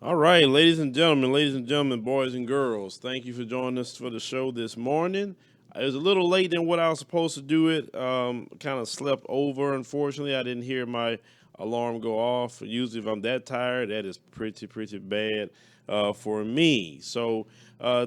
All right, ladies and gentlemen, boys and girls, thank you for joining us for the show this morning. It was a little late than what I was supposed to do it. Kind of slept over. Unfortunately, I didn't hear my alarm go off. Usually, if I'm that tired, that is pretty bad for me. So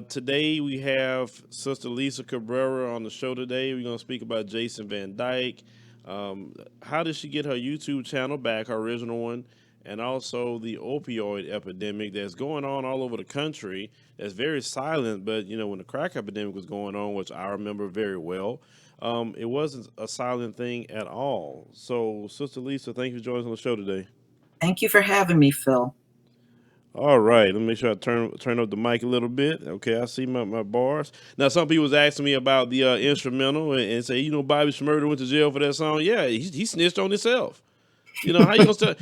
today we have Sister Lisa Cabrera on the show today. We're gonna speak about Jason Van Dyke. How did she get her YouTube channel back, her original one? And also the opioid epidemic that's going on all over the country. That's very silent, but when the crack epidemic was going on, which I remember very well, it wasn't a silent thing at all. So, Sister Lisa, thank you for joining us on the show today. Thank you for having me, Phil. All right, let me make sure I turn up the mic a little bit. Okay, I see my bars. Now, some people was asking me about the instrumental and say, Bobby Shmurda went to jail for that song. Yeah, he snitched on himself. How you gonna start?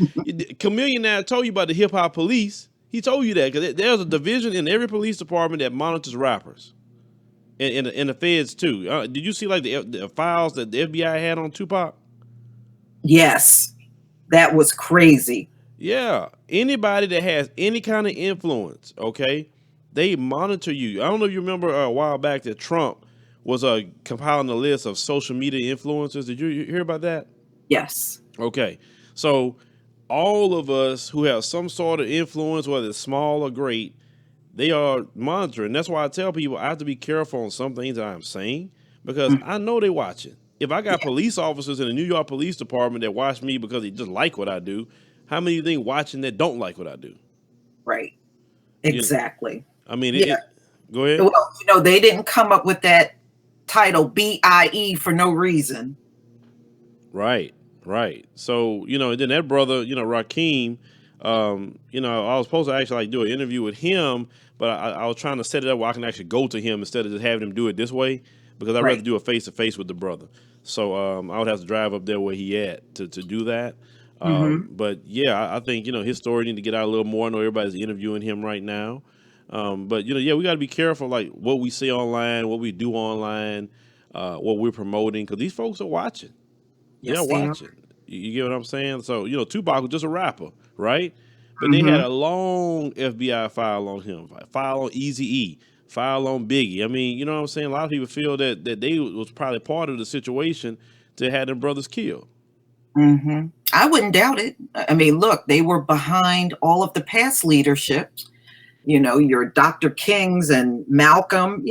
Chameleon now told you about the hip hop police. He told you that because there's a division in every police department that monitors rappers, and the feds too. Did you see like the files that the FBI had on Tupac? Yes, that was crazy. Yeah, anybody that has any kind of influence, okay, they monitor you. I don't know if you remember a while back that Trump was compiling a list of social media influencers. Did you hear about that? Yes. Okay, so all of us who have some sort of influence, whether it's small or great, they are monitoring. That's why I tell people I have to be careful on some things that I'm saying because Mm, I know they're watching. If I got yeah, police officers in the New York Police Department that watch me because they just like what I do, how many do you think watching that don't like what I do? right. You, Exactly. I mean, Yeah. go ahead. Well, they didn't come up with that title BIE for no reason. Right, right. So and then that brother, Rakeem, I was supposed to actually like do an interview with him, but I was trying to set it up where I can actually go to him instead of just having him do it this way because I'd rather Right. do a face to face with the brother. So I would have to drive up there where he at to do that. Hmm. But yeah, I think his story need to get out a little more. I know everybody's interviewing him right now. But yeah, we got to be careful like what we say online, what we do online, what we're promoting because these folks are watching. They're Yes, they are. watching. You get what I'm saying? So, Tupac was just a rapper, right? But they had Hmm. a long FBI file on him, file on Easy E, file on Biggie. I mean, you know what I'm saying? A lot of people feel that they was probably part of the situation to have them brothers killed. Hmm. I wouldn't doubt it. I mean, look, they were behind all of the past leadership. Your Dr. Kings and Malcolm.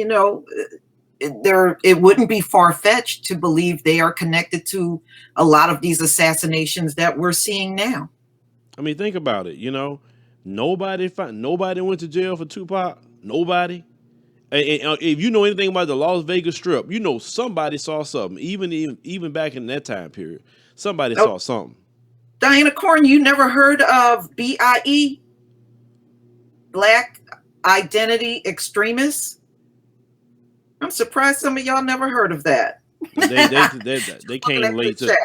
It wouldn't be far-fetched to believe they are connected to a lot of these assassinations that we're seeing now. I mean, think about it. Nobody went to jail for Tupac. Nobody. And if you know anything about the Las Vegas Strip, somebody saw something. Even back in that time period, somebody Oh, saw something. Diana Corn, you never heard of BIE, Black Identity Extremists? I'm surprised some of y'all never heard of that. They Looking came at the late to chat.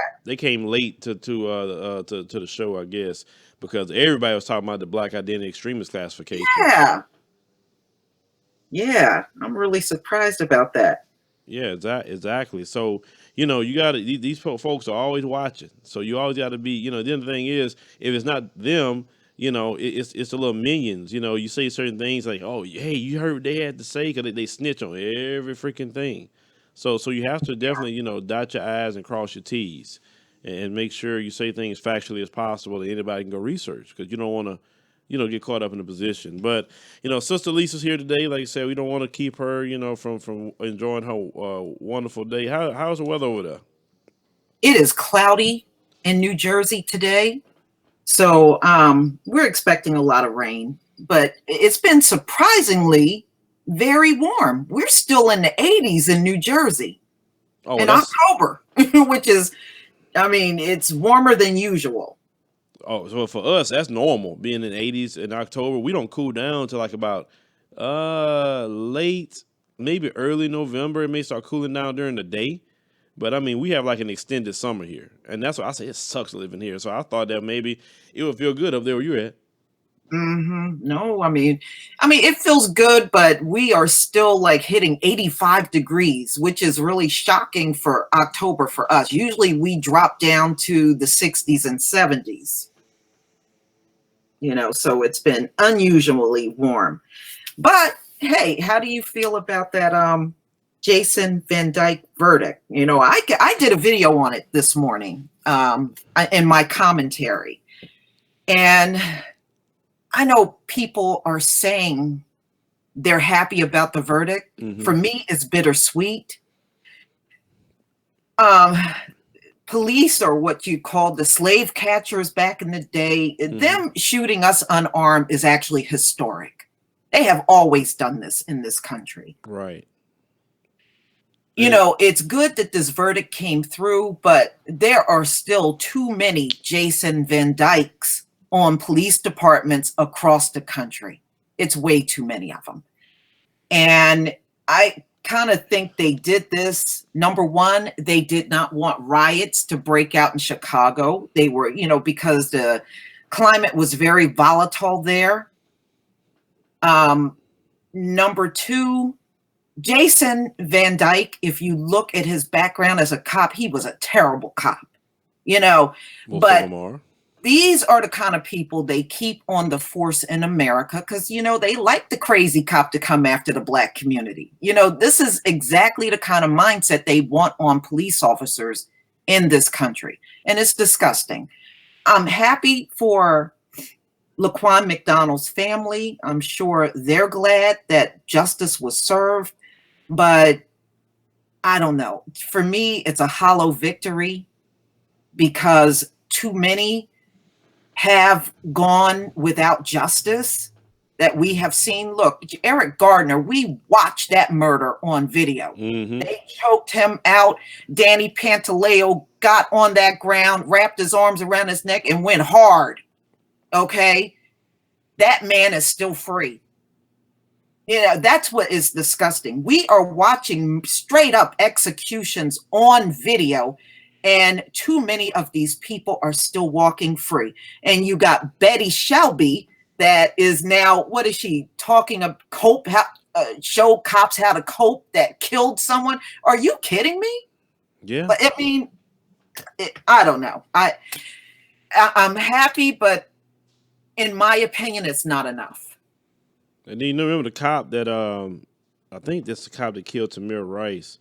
to the show, I guess, because everybody was talking about the Black Identity Extremist classification. Yeah, yeah, I'm really surprised about that. Yeah, exactly. So you got to these folks are always watching. So you always got to be. The other thing is, if it's not them, it's the little minions. You say certain things like, "Oh, hey, you heard what they had to say," because they snitch on every freaking thing. So you have to definitely dot your I's and cross your T's, and make sure you say things factually as possible that anybody can go research because you don't want to get caught up in the position. But Sister Lisa's here today. Like I said, we don't want to keep her from enjoying her wonderful day. How's the weather over there? It is cloudy in New Jersey today. So we're expecting a lot of rain, but it's been surprisingly very warm. We're still in the 80s in New Jersey Oh, well, in that's October, which is, I mean, it's warmer than usual. oh, so for us that's normal. Being in the 80s in October, we don't cool down to like about late, maybe early November. It may start cooling down during the day. But I mean, we have like an extended summer here, and that's why I say it sucks living here. So I thought that maybe it would feel good up there where you're at. No, I mean, it feels good, but we are still like hitting 85 degrees, which is really shocking for October for us. Usually we drop down to the 60s and 70s. so it's been unusually warm. But hey, how do you feel about that Jason Van Dyke verdict? I did a video on it this morning in my commentary. And I know people are saying they're happy about the verdict. Mm-hmm. For me, it's bittersweet. Police are what you call the slave catchers back in the day. Mm-hmm. Them shooting us unarmed is actually historic. They have always done this in this country. Right. It's good that this verdict came through, but there are still too many Jason Van Dykes on police departments across the country. It's way too many of them. And I kind of think they did this. Number one, they did not want riots to break out in Chicago. They were, because the climate was very volatile there. Number two, Jason Van Dyke, if you look at his background as a cop, he was a terrible cop, but these are the kind of people they keep on the force in America because, they like the crazy cop to come after the Black community. This is exactly the kind of mindset they want on police officers in this country. And it's disgusting. I'm happy for Laquan McDonald's family. I'm sure they're glad that justice was served. But I don't know. For me, it's a hollow victory because too many have gone without justice that we have seen. Look, Eric Gardner, we watched that murder on video. Mm-hmm. They choked him out. Danny Pantaleo got on that ground, wrapped his arms around his neck and went hard. Okay? That man is still free. That's what is disgusting. We are watching straight up executions on video, and too many of these people are still walking free. And you got Betty Shelby that is now, what is she talking of? Show cops how to cope that killed someone. Are you kidding me? Yeah. But I mean, I don't know. I'm happy, but in my opinion, it's not enough. And then remember the cop that I think that's the cop that killed Tamir Rice.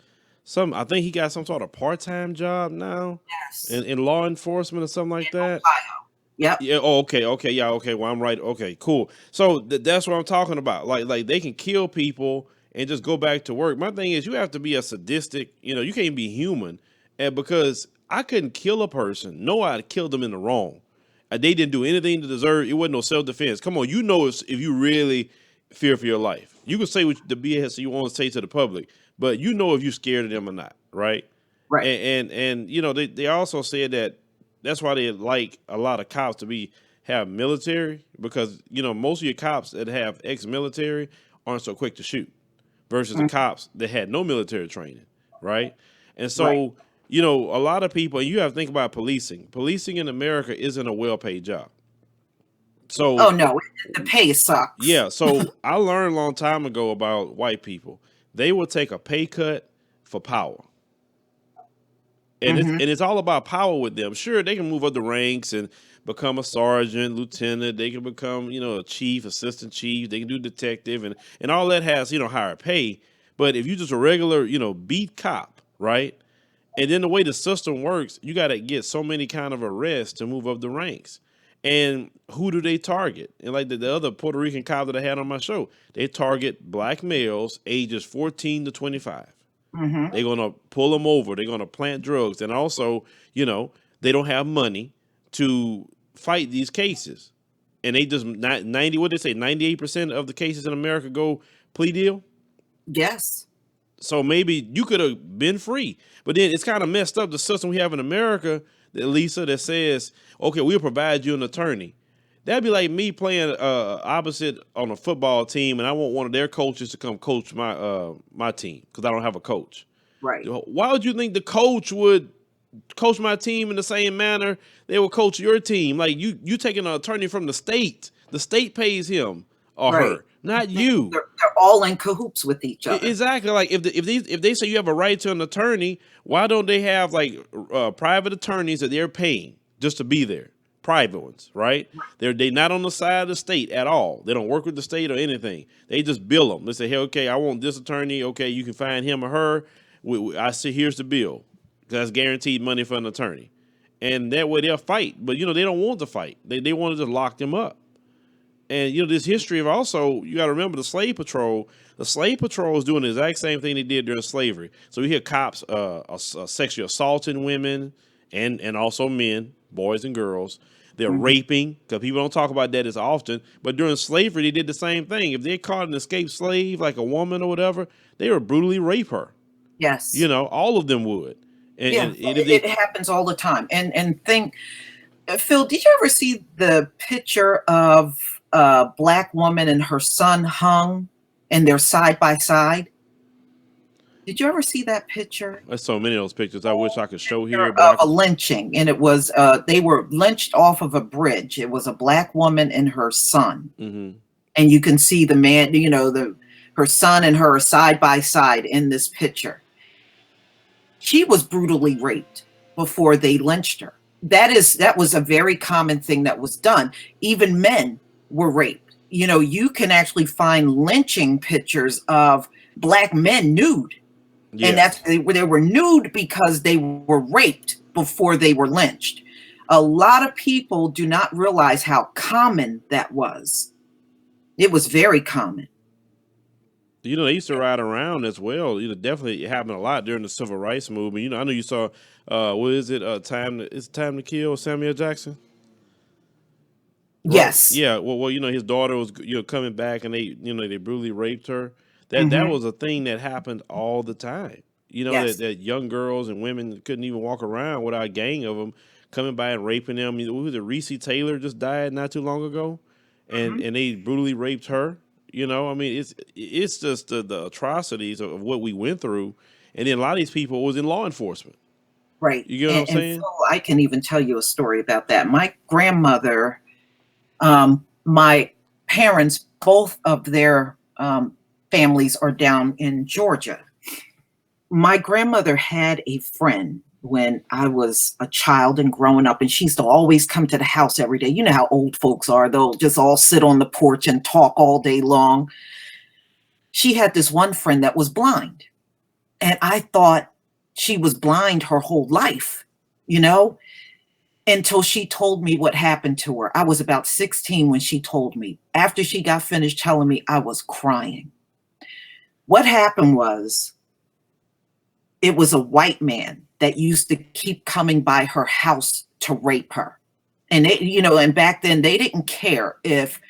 I think he got some sort of part-time job now. Yes. In law enforcement or something like that. Ohio. Yep. Yeah. Oh, okay. Yeah. Okay. Well, I'm right. Okay. Cool. So that's what I'm talking about. Like they can kill people and just go back to work. My thing is, you have to be a sadistic. You can't be human, and because I couldn't kill a person. No, I killed them in the wrong. They didn't do anything to deserve. It wasn't no self-defense. Come on, if you really fear for your life. You can say what the BS you want to say to the public, but if you're scared of them or not, right? Right. And they also said that's why they like a lot of cops to have military, because most of your cops that have ex-military aren't so quick to shoot versus the cops that had no military training, right? And so right. A lot of people, and you have to think about policing. Policing in America isn't a well-paid job. So, oh no, the pay sucks. Yeah, so I learned a long time ago about white people. They will take a pay cut for power, and it's all about power with them. Sure, they can move up the ranks and become a sergeant, lieutenant. They can become a chief, assistant chief. They can do detective, and all that has higher pay. But if you're just a regular beat cop, right? And then the way the system works, you got to get so many kind of arrests to move up the ranks. And who do they target? And like the other Puerto Rican cop that I had on my show, they target Black males ages 14 to 25. Mm-hmm. They're going to pull them over. They're going to plant drugs. And also, they don't have money to fight these cases. And they just, 98% of the cases in America go plea deal? Yes. So maybe you could have been free. But then it's kind of messed up, the system we have in America, Lisa, that says, okay, we'll provide you an attorney. That'd be like me playing opposite on a football team, and I want one of their coaches to come coach my team because I don't have a coach. Right. Why would you think the coach would coach my team in the same manner they would coach your team? Like you taking an attorney from the state. The state pays him or her, not you. They're all in cahoots with each other. Exactly. Like if they say you have a right to an attorney, why don't they have like private attorneys that they're paying just to be there? private ones, right? They not on the side of the state at all. They don't work with the state or anything. They just bill them. They say, hey, okay, I want this attorney. Okay, you can find him or her. I see, here's the bill. That's guaranteed money for an attorney. And that way they'll fight. But, they don't want to fight. They want to just lock them up. And, this history of also, you got to remember the slave patrol. The slave patrol is doing the exact same thing they did during slavery. So you hear cops sexually assaulting women and also men, boys and girls. They're raping, because people don't talk about that as often. But during slavery, they did the same thing. If they caught an escaped slave, like a woman or whatever, they would brutally rape her. Yes. All of them would. And it happens all the time. And think, Phil, did you ever see the picture of a black woman and her son hung and they're side by side? Did you ever see that picture? There's so many of those pictures I wish I could show here. Of a lynching, and it was they were lynched off of a bridge. It was a black woman and her son, and you can see the man. Her son and her side by side in this picture. She was brutally raped before they lynched her. That was a very common thing that was done. Even men were raped. You can actually find lynching pictures of black men nude. Yeah. And they were nude because they were raped before they were lynched. A lot of people do not realize how common that was. It was very common. They used to ride around as well. Definitely happened a lot during the civil rights movement. I know you saw, what is it? It's Time to Kill, Samuel Jackson. Right? Yes. Yeah. Well, his daughter was, coming back, and they brutally raped her. That was a thing that happened all the time. Yes. that young girls and women couldn't even walk around without a gang of them coming by and raping them. Who was it? Reese Taylor just died not too long ago, and they brutally raped her. It's just the atrocities of what we went through, and then a lot of these people was in law enforcement. Right. You get what I'm saying? So I can even tell you a story about that. My grandmother, my parents, both of their families are down in Georgia. My grandmother had a friend when I was a child and growing up, and she used to always come to the house every day. You know how old folks are. They'll just all sit on the porch and talk all day long. She had this one friend that was blind, and I thought she was blind her whole life, until she told me what happened to her. I was about 16 when she told me. After she got finished telling me, I was crying. What happened was, it was a white man that used to keep coming by her house to rape her. And and back then they didn't care if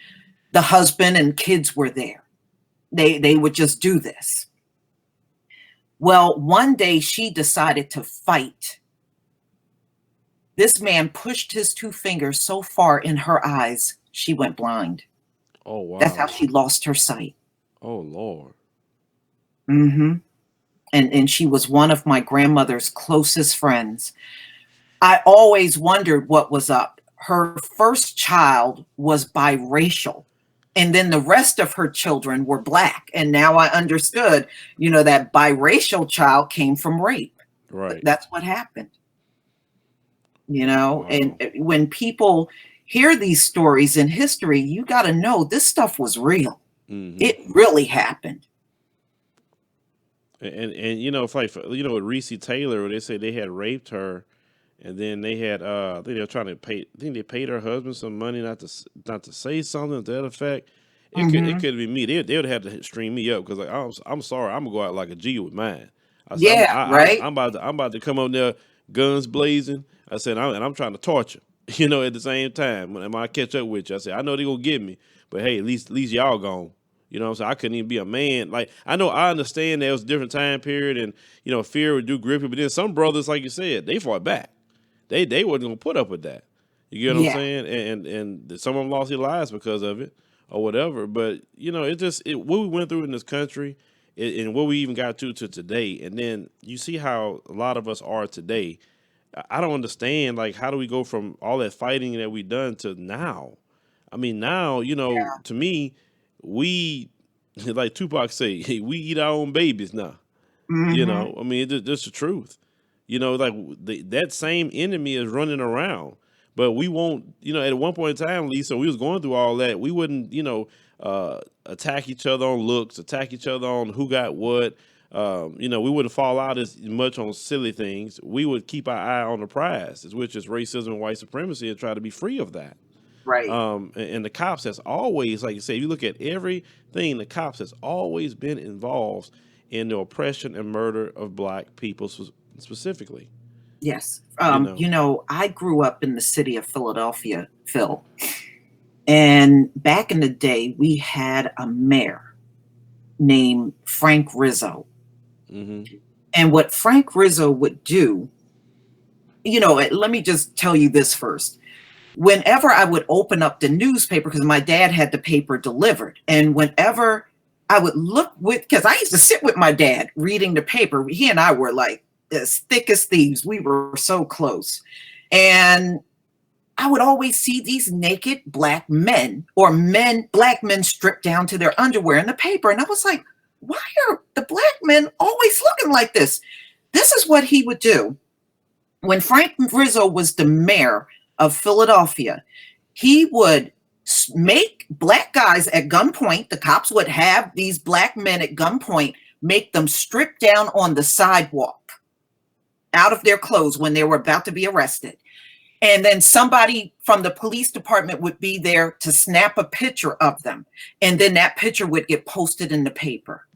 the husband and kids were there. They would just do this. Well, one day she decided to fight. This man pushed his two fingers so far in her eyes, she went blind. Oh, wow. That's how she lost her sight. Oh, Lord. And she was one of my grandmother's closest friends. I always wondered what was up. Her first child was biracial, and then the rest of her children were black. And now I understood, that biracial child came from rape. Right. That's what happened. Wow. And when people hear these stories in history, you got to know this stuff was real. It really happened. And it's like, with Reese Taylor, they say they had raped her, and then they had I think they were trying to pay. I think they paid her husband some money not to say something to that effect. It could be me. They would have to string me up, because I'm sorry, I'm gonna go out like a G with mine. I said, right. I'm about to come up there, guns blazing. I said, I'm trying to torture. At the same time, when I catch up with you, I said, I know they gonna get me, but hey, at least y'all gone. You know what I'm saying? I couldn't even be a man. Like, I understand there was a different time period, and, fear would do grippy, but then some brothers, like you said, they fought back. They wasn't going to put up with that. You get what I'm saying? And some of them lost their lives because of it or whatever. But, what we went through in this country and what we even got to today. And then you see how a lot of us are today. I don't understand, like, how do we go from all that fighting that we done to now? I mean, now, to me, we, like Tupac say, hey, we eat our own babies now. It's just the truth. Like that same enemy is running around. But we won't, at one point in time, Lisa, we was going through all that. We wouldn't, attack each other on looks, attack each other on who got what. We wouldn't fall out as much on silly things. We would keep our eye on the prize, which is racism and white supremacy, and try to be free of that. Right. And the cops has always, like you say, if you look at everything, the cops has always been involved in the oppression and murder of black people specifically. Yes. I grew up in the city of Philadelphia, Phil. And back in the day, we had a mayor named Frank Rizzo. Mm-hmm. And what Frank Rizzo would do, let me just tell you this first. Whenever I would open up the newspaper, because my dad had the paper delivered, and whenever I would look because I used to sit with my dad reading the paper, he and I were like as thick as thieves. We were so close. And I would always see these naked black men or black men stripped down to their underwear in the paper. And I was like, why are the black men always looking like this? This is what he would do. When Frank Rizzo was the mayor of Philadelphia, he would make black guys at gunpoint. The cops would have these black men at gunpoint, make them strip down on the sidewalk out of their clothes when they were about to be arrested. And then somebody from the police department would be there to snap a picture of them. And then that picture would get posted in the paper.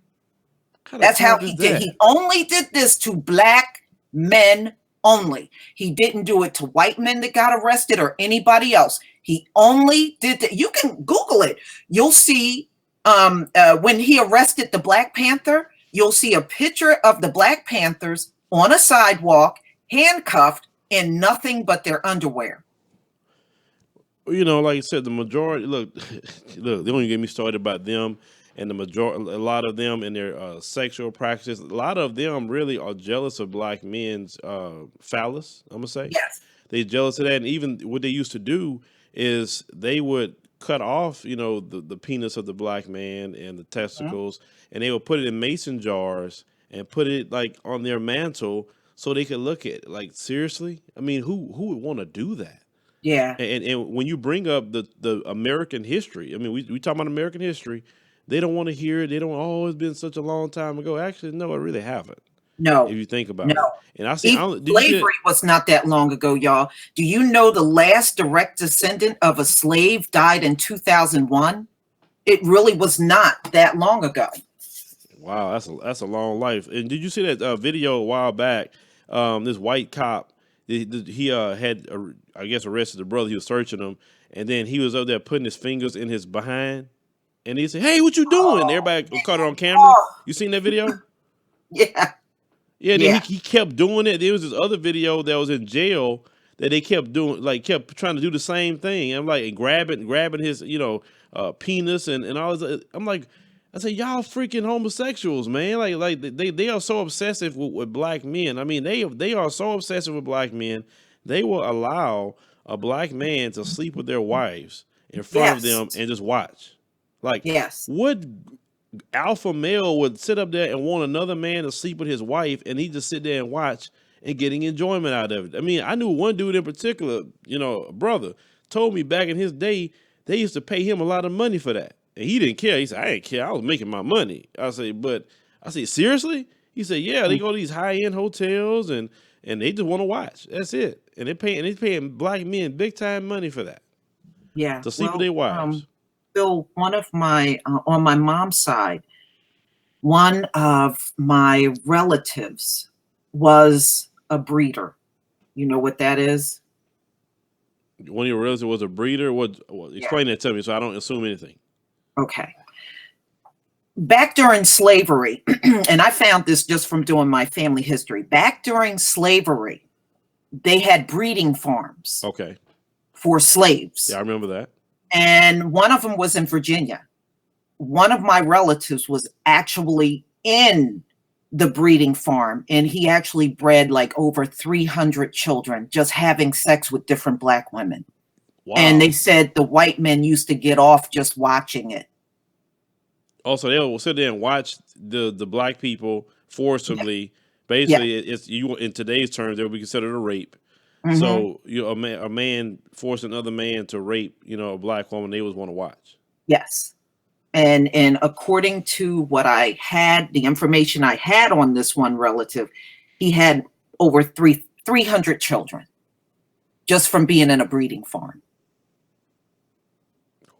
That's how he did. He only did this to black men only. He didn't do it to white men that got arrested or anybody else. He only did that. You can Google it. You'll see when he arrested the Black Panther, you'll see a picture of the Black Panthers on a sidewalk, handcuffed, in nothing but their underwear. Like I said, the majority, look, they don't even get me started about them, and a lot of them in their sexual practices, a lot of them really are jealous of black men's phallus, I'm gonna say. Yes. They're jealous of that, and even what they used to do is they would cut off, the penis of the black man and the testicles, and they would put it in mason jars and put it like on their mantle so they could look at it. Like, seriously? I mean, who would want to do that? Yeah. And when you bring up the American history, I mean, we talk about American history, they don't want to hear it. They don't, it's been such a long time ago. Actually, no, it really haven't. No. If you think about it. And slavery was not that long ago, y'all. Do you know the last direct descendant of a slave died in 2001? It really was not that long ago. Wow, that's a long life. And did you see that video a while back? This white cop, he had I guess arrested the brother. He was searching him, and then he was up there putting his fingers in his behind, and he said, "Hey, what you doing?" Everybody caught it on camera. You seen that video? Yeah. Yeah. Then he kept doing it. There was this other video that was in jail that they kept doing, like kept trying to do the same thing. I'm like, and grabbing his penis and all this. I'm like, I say, y'all freaking homosexuals, man. Like they are so obsessive with black men. I mean, they are so obsessive with black men. They will allow a black man to sleep with their wives in front of them and just watch. Like, what alpha male would sit up there and want another man to sleep with his wife, and he just sit there and watch and getting enjoyment out of it? I mean, I knew one dude in particular, a brother, told me back in his day, they used to pay him a lot of money for that. And he didn't care. He said, I didn't care. I was making my money. I say, seriously? He said, yeah, they go to these high-end hotels and they just want to watch. That's it. And they're paying black men big-time money for that. Yeah. To sleep with their wives. Bill, one of my, on my mom's side, one of my relatives was a breeder. You know what that is? One of your relatives was a breeder? Explain that to me so I don't assume anything. Okay. Back during slavery, and I found this just from doing my family history. Back during slavery, they had breeding farms. Okay. For slaves. Yeah, I remember that. And one of them was in Virginia. One of my relatives was actually in the breeding farm, and he actually bred like over 300 children just having sex with different black women. Wow. And they said the white men used to get off just watching it. Also, they'll sit there and watch the black people forcibly. Yeah. Basically, it's you in today's terms, that would be considered a rape. Hmm. So a man forcing another man to rape, a black woman, they always want to watch. Yes. And according to what I had, the information I had on this one relative, he had over 300 children just from being in a breeding farm.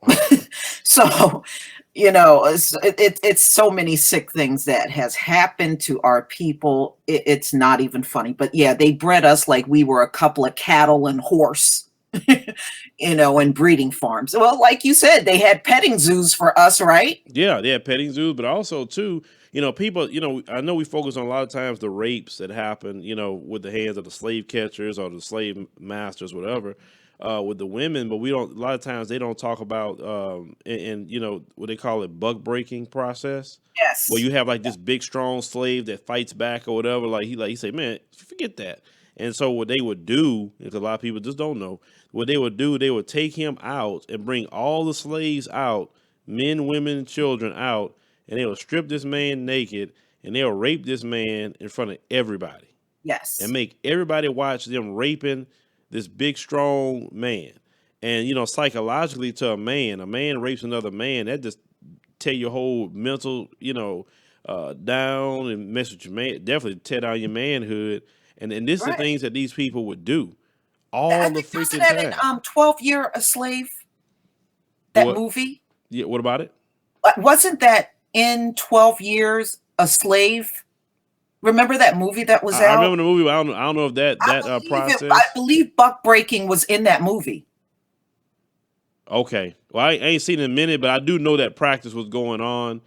Wow. So, it's so many sick things that has happened to our people. It's not even funny. But yeah, they bred us like we were a couple of cattle and horse, in breeding farms. Well, like you said, they had petting zoos for us, right? Yeah, they had petting zoos, but also too, people, I know we focus on a lot of times the rapes that happen, with the hands of the slave catchers or the slave masters, whatever, with the women, but we don't. A lot of times they don't talk about, and what they call it, buck breaking process, where Yes. you have like this big strong slave that fights back or whatever. Like he say, man, forget that. And so what they would do, because a lot of people just don't know, what they would do, they would take him out and bring all the slaves out, men, women, and children out, and they will strip this man naked and they'll rape this man in front of everybody and Yes. make everybody watch them raping this big strong man. And psychologically to a man rapes another man, that just tear your whole mental, down and mess with your man, definitely tear down your manhood. And this is the Right. things that these people would do I all the think wasn't freaking that in time. 12 Year a Slave, that What? movie? Yeah. What about it? Wasn't that in 12 Years a Slave? Remember that movie that was I remember out? the movie. But I don't know if that I process. believe buck breaking was in that movie. Okay. Well, I ain't seen it in a minute, but I do know that practice was going on.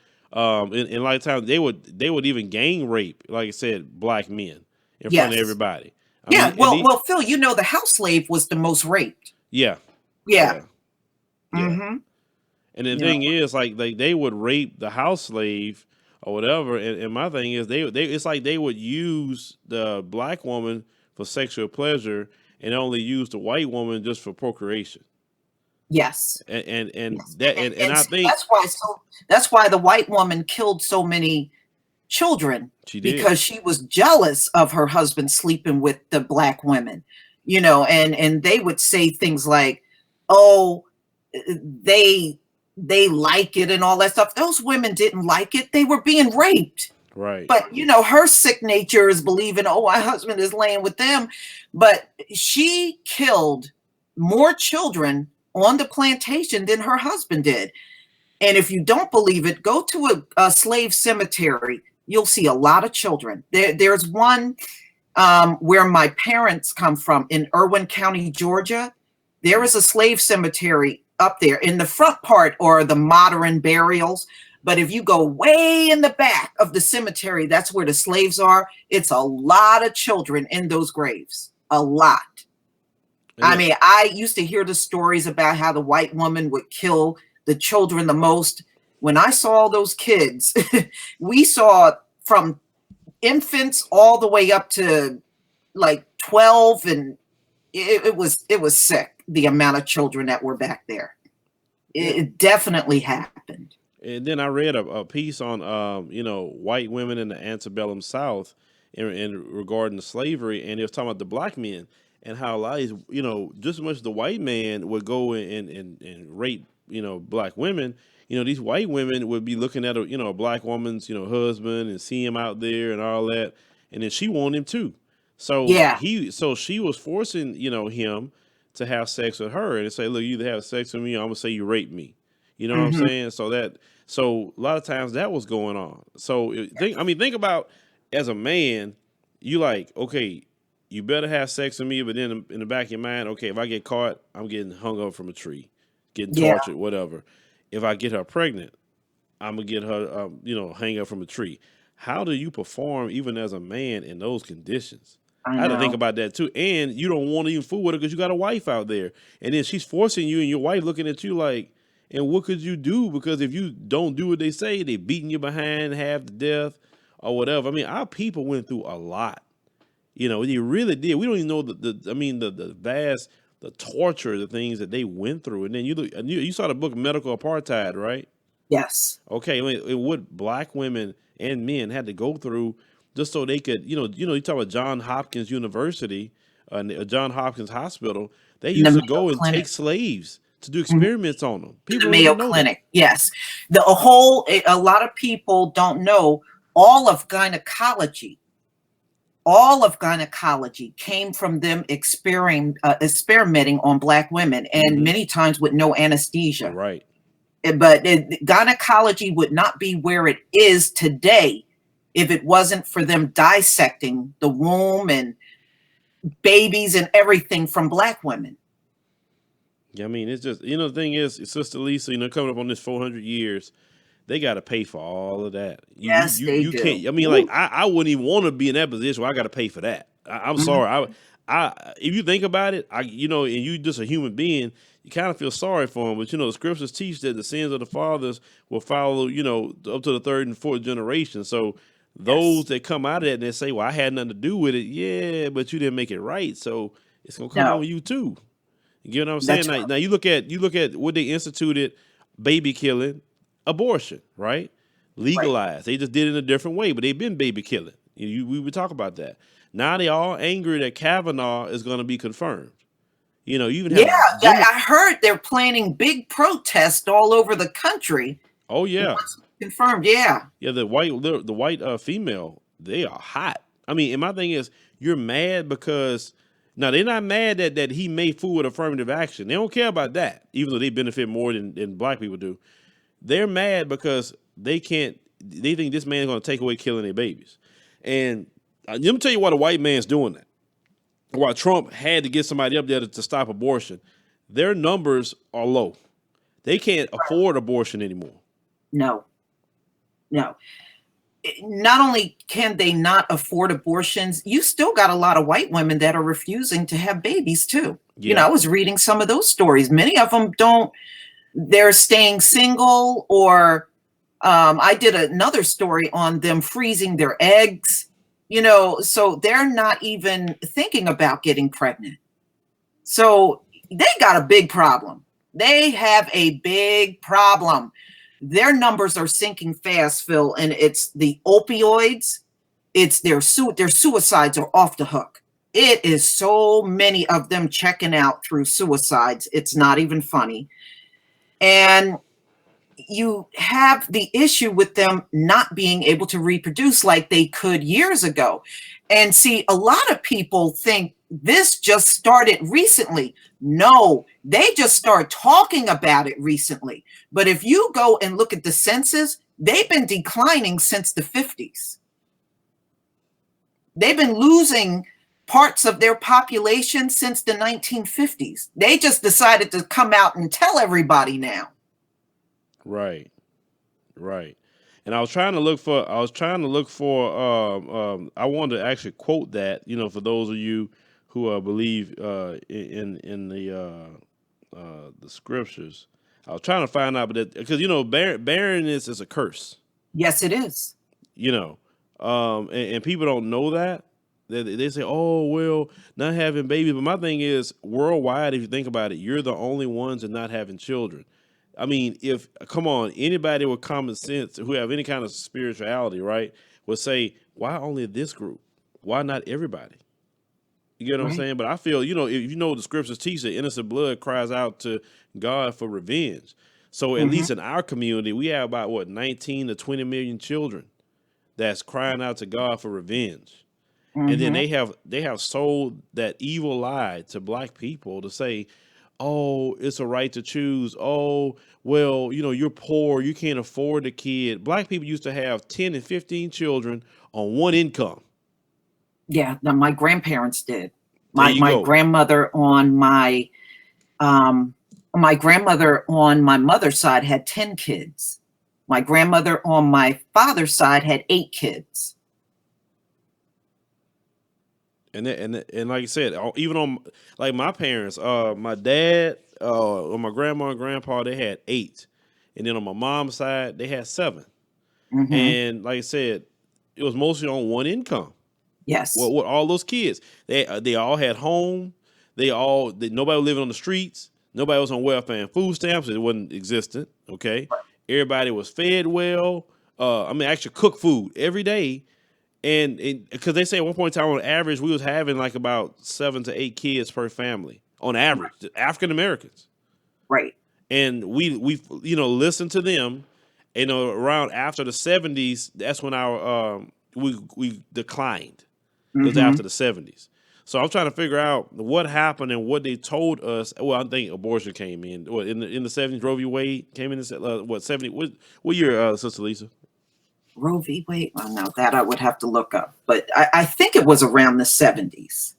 In like time they would even gang rape, like I said, black men in front of Yes. everybody. I Yeah. mean, and Well, Phil, the house slave was the most raped. yeah, Yeah. yeah, yeah. Mm-hmm. And the You know. thing is, like they would rape the house slave or whatever. And my thing is, they it's like they would use the black woman for sexual pleasure and only use the white woman just for procreation. Yes. And Yes. that and And I see, think that's why the white woman killed so many children, she did. because she was jealous of her husband sleeping with the black women. And they would say things like, "Oh, they they like it," and all that stuff. Those women didn't like it. They were being raped. Right. But her sick nature is believing, "Oh, my husband is laying with them." But she killed more children on the plantation than her husband did. And if you don't believe it, go to a slave cemetery. You'll see a lot of children. There's one, where my parents come from, in Irwin County, Georgia. There is a slave cemetery up there. In the front part are the modern burials. But if you go way in the back of the cemetery, that's where the slaves are. It's a lot of children in those graves. A lot. And I mean, I used to hear the stories about how the white woman would kill the children the most. When I saw those kids, we saw from infants all the way up to like 12, and it was sick, the amount of children that were back there. yeah. It definitely happened. And then I read a piece on white women in the antebellum South in regarding to slavery, and it was talking about the black men and how a lot of just as much as the white man would go and rape black women, these white women would be looking at a black woman's husband and see him out there and all that, and then she wanted him too. Yeah. So she was forcing him to have sex with her and say, look, you either have sex with me or I'm gonna say you raped me. You know what I'm Hmm. saying? So a lot of times that was going on. So think about, as a man, you like, okay, you better have sex with me, but then in the back of your mind, okay, if I get caught, I'm getting hung up from a tree, getting Yeah. tortured, whatever. If I get her pregnant, I'm gonna get her, hang up from a tree. How do you perform even as a man in those conditions? I I had to think know. about that too. And you don't want to even fool with her because you got a wife out there, and then she's forcing you, and your wife looking at you like, and what could you do? Because if you don't do what they say, they beating you behind half to death or whatever. I mean, our people went through a lot. They really did. We don't even know the vast the torture, the things that they went through. And then you look, and you saw the book Medical Apartheid, right? Yes. Okay, I mean, what black women and men had to go through just so they could, you talk about John Hopkins University, John Hopkins Hospital, they In the used to Mayo go and take Clinic. slaves to do Mhm. experiments on them. The People don't Mayo even know that. Clinic, yes. A lot of people don't know all of gynecology came from them experimenting on Black women, and many times with no anesthesia. Right. But gynecology would not be where it is today if it wasn't for them dissecting the womb and babies and everything from Black women. Yeah, I mean, it's just, the thing is, Sister Lisa, coming up on this 400 years, they got to pay for all of that. Yes, they You do. can't. I mean, like I wouldn't even want to be in that position where I got to pay for that. I'm Mhm. sorry. If you think about it, and you just a human being, you kind of feel sorry for them. But the scriptures teach that the sins of the fathers will follow, up to the third and fourth generation. So those Yes. that come out of that and they say, "Well, I had nothing to do with it," yeah, but you didn't make it right, so it's gonna come No, on you too. You get what I'm saying? that's Now you look at what they instituted: baby killing, abortion, right? right. Legalized. They just did it in a different way, but they've been baby killing. We would talk about that. Now they all angry that Kavanaugh is going to be confirmed. You even Yeah, have I heard they're planning big protests all over the country. Oh yeah, Once confirmed, yeah. yeah. The white female, they are hot. I mean, and my thing is, you're mad because now they're not mad that he made food with affirmative action. They don't care about that, even though they benefit more than black people do. They're mad because they can't. They think this man's going to take away killing their babies. And let me tell you why the white man's doing that. Why Trump had to get somebody up there to stop abortion. Their numbers are low. They can't afford abortion anymore. No, no. Not only can they not afford abortions, you still got a lot of white women that are refusing to have babies too. Yeah. I was reading some of those stories. Many of them don't, they're staying single, or I did another story on them freezing their eggs, so they're not even thinking about getting pregnant. So they got a big problem. They have a big problem. Their numbers are sinking fast, Phil, and it's the opioids. It's their suicides are off the hook. It is so many of them checking out through suicides. It's not even funny. And you have the issue with them not being able to reproduce like they could years ago. And see, a lot of people think this just started recently. No, they just started talking about it recently. But if you go and look at the census, they've been declining since the 50s. They've been losing parts of their population since the 1950s. They just decided to come out and tell everybody now. Right. Right. And I was trying to look for I wanted to actually quote that, for those of you who believe in the scriptures. I was trying to find out, but because barrenness is a curse, Yes, it is. and people don't know that. They say, "Oh well, not having babies." But my thing is, worldwide, if you think about it, you're the only ones that not having children. I mean, come on, anybody with common sense who have any kind of spirituality, right, would say, why only this group? Why not everybody? You get what I'm Right. saying? But I feel, if the scriptures teach that innocent blood cries out to God for revenge. So at least in our community, we have about 19 to 20 million children that's crying out to God for revenge. And then they have sold that evil lie to black people to say, oh, it's a right to choose. Oh, well, you're poor, you can't afford a kid. Black people used to have 10 and 15 children on one income. Yeah, my grandparents did. There you My go. grandmother on my mother's side had 10 kids. My grandmother on my father's side had 8 kids. And like I said, even on like my parents, my dad, or my grandma and grandpa, they had 8, and then on my mom's side, they had 7. And like I said, it was mostly on one income. Yes. Well, with all those kids, they all had home. Nobody was living on the streets. Nobody was on welfare and food stamps. It wasn't existent. Okay, everybody was fed well. Actually cook food every day. And because they say at one point in time, on average, we was having like about 7 to 8 kids per family on average, African Americans. Right. And we listened to them. Around after the 70s, that's when our we declined. It was after the 70s. So I'm trying to figure out what happened and what they told us. Well, I think abortion came in. What, in the 70s, Roe v. Wade came in. 70? What year, Sister Lisa? Roe v. Wade. Well, no, that I would have to look up. But I think it was around the 70s.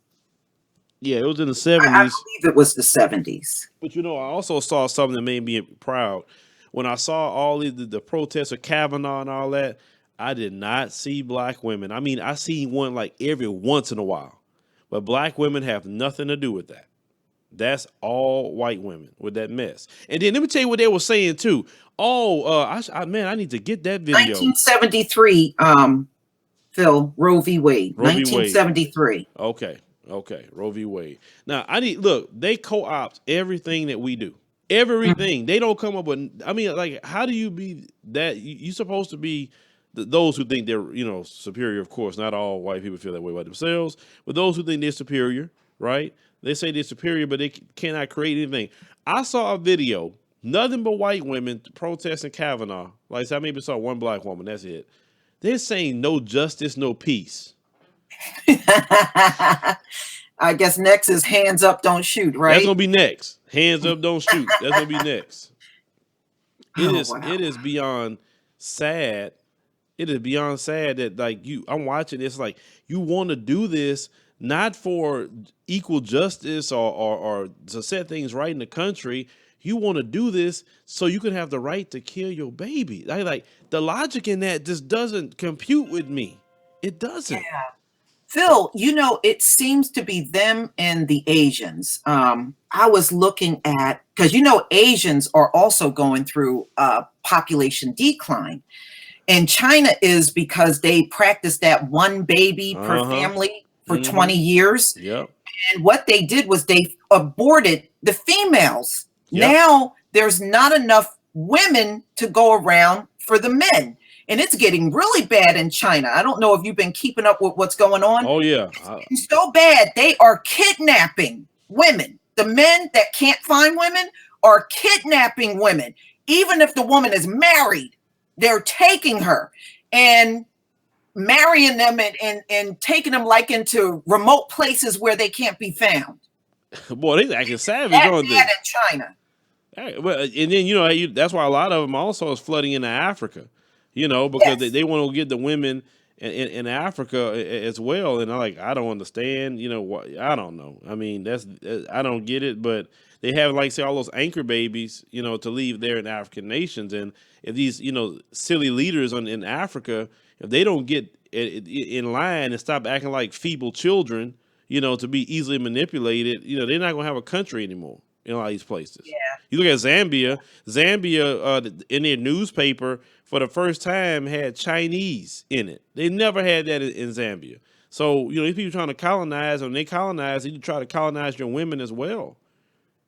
Yeah, it was in the 70s. I believe it was the 70s. But I also saw something that made me proud. When I saw all the protests of Kavanaugh and all that, I did not see black women. I mean, I see one like every once in a while. But black women have nothing to do with that. That's all white women with that mess. And then let me tell you what they were saying too. Oh, I need to get that video. 1973, Phil, Roe v. Wade. Roe v. 1973. Okay, Roe v. Wade. Now, they co-opt everything that we do. Everything. They don't come up with, like, how do you be that? You're supposed to be those who think they're, superior, of course. Not all white people feel that way about themselves, but those who think they're superior, right? They say they're superior, but they cannot create anything. I saw a video, nothing but white women protesting Kavanaugh. Like I said, I maybe saw one black woman, that's it. They're saying no justice, no peace. I guess next is hands up, don't shoot, right? That's going to be next. Hands up, don't shoot. That's going to be next. It is beyond sad. It is beyond sad that, like, I'm watching this, like, you want to do this not for equal justice or to set things right in the country. You want to do this so you can have the right to kill your baby. Like the logic in that just doesn't compute with me. It doesn't. Yeah. Phil, it seems to be them and the Asians. I was looking at, because, Asians are also going through population decline. And China is, because they practice that one baby per family for 20 years. Yep. And what they did was they aborted the females. Yep. Now there's not enough women to go around for the men. And it's getting really bad in China. I don't know if you've been keeping up with what's going on. Oh, yeah. It's so bad. They are kidnapping women. The men that can't find women are kidnapping women. Even if the woman is married, they're taking her and marrying them and taking them like into remote places where they can't be found. Boy, they acting savage, That's aren't they? bad in China. Well, and then, that's why a lot of them also is flooding into Africa, because they want to get the women in Africa as well. And I don't understand, I don't know. I mean, I don't get it, but they have, like, say, all those anchor babies, to leave there in African nations. And if these, silly leaders in Africa, if they don't get in line and stop acting like feeble children, to be easily manipulated, they're not going to have a country anymore in a lot of these places. Yeah. You look at Zambia, in their newspaper for the first time had Chinese in it. They never had that in Zambia. So, these people trying to colonize, when they colonize, they try to colonize your women as well.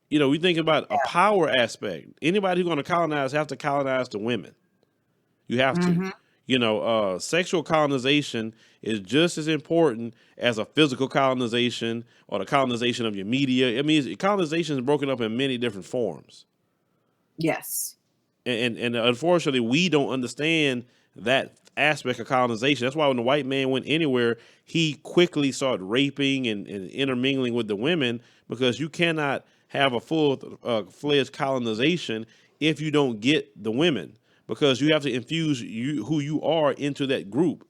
We think about a power aspect. Anybody who's going to colonize have to colonize the women. You have to. Sexual colonization is just as important as a physical colonization or the colonization of your media. I mean, colonization is broken up in many different forms. Yes. And unfortunately, we don't understand that aspect of colonization. That's why when the white man went anywhere, he quickly started raping and intermingling with the women, because you cannot have a full-fledged colonization if you don't get the women, because you have to infuse who you are into that group.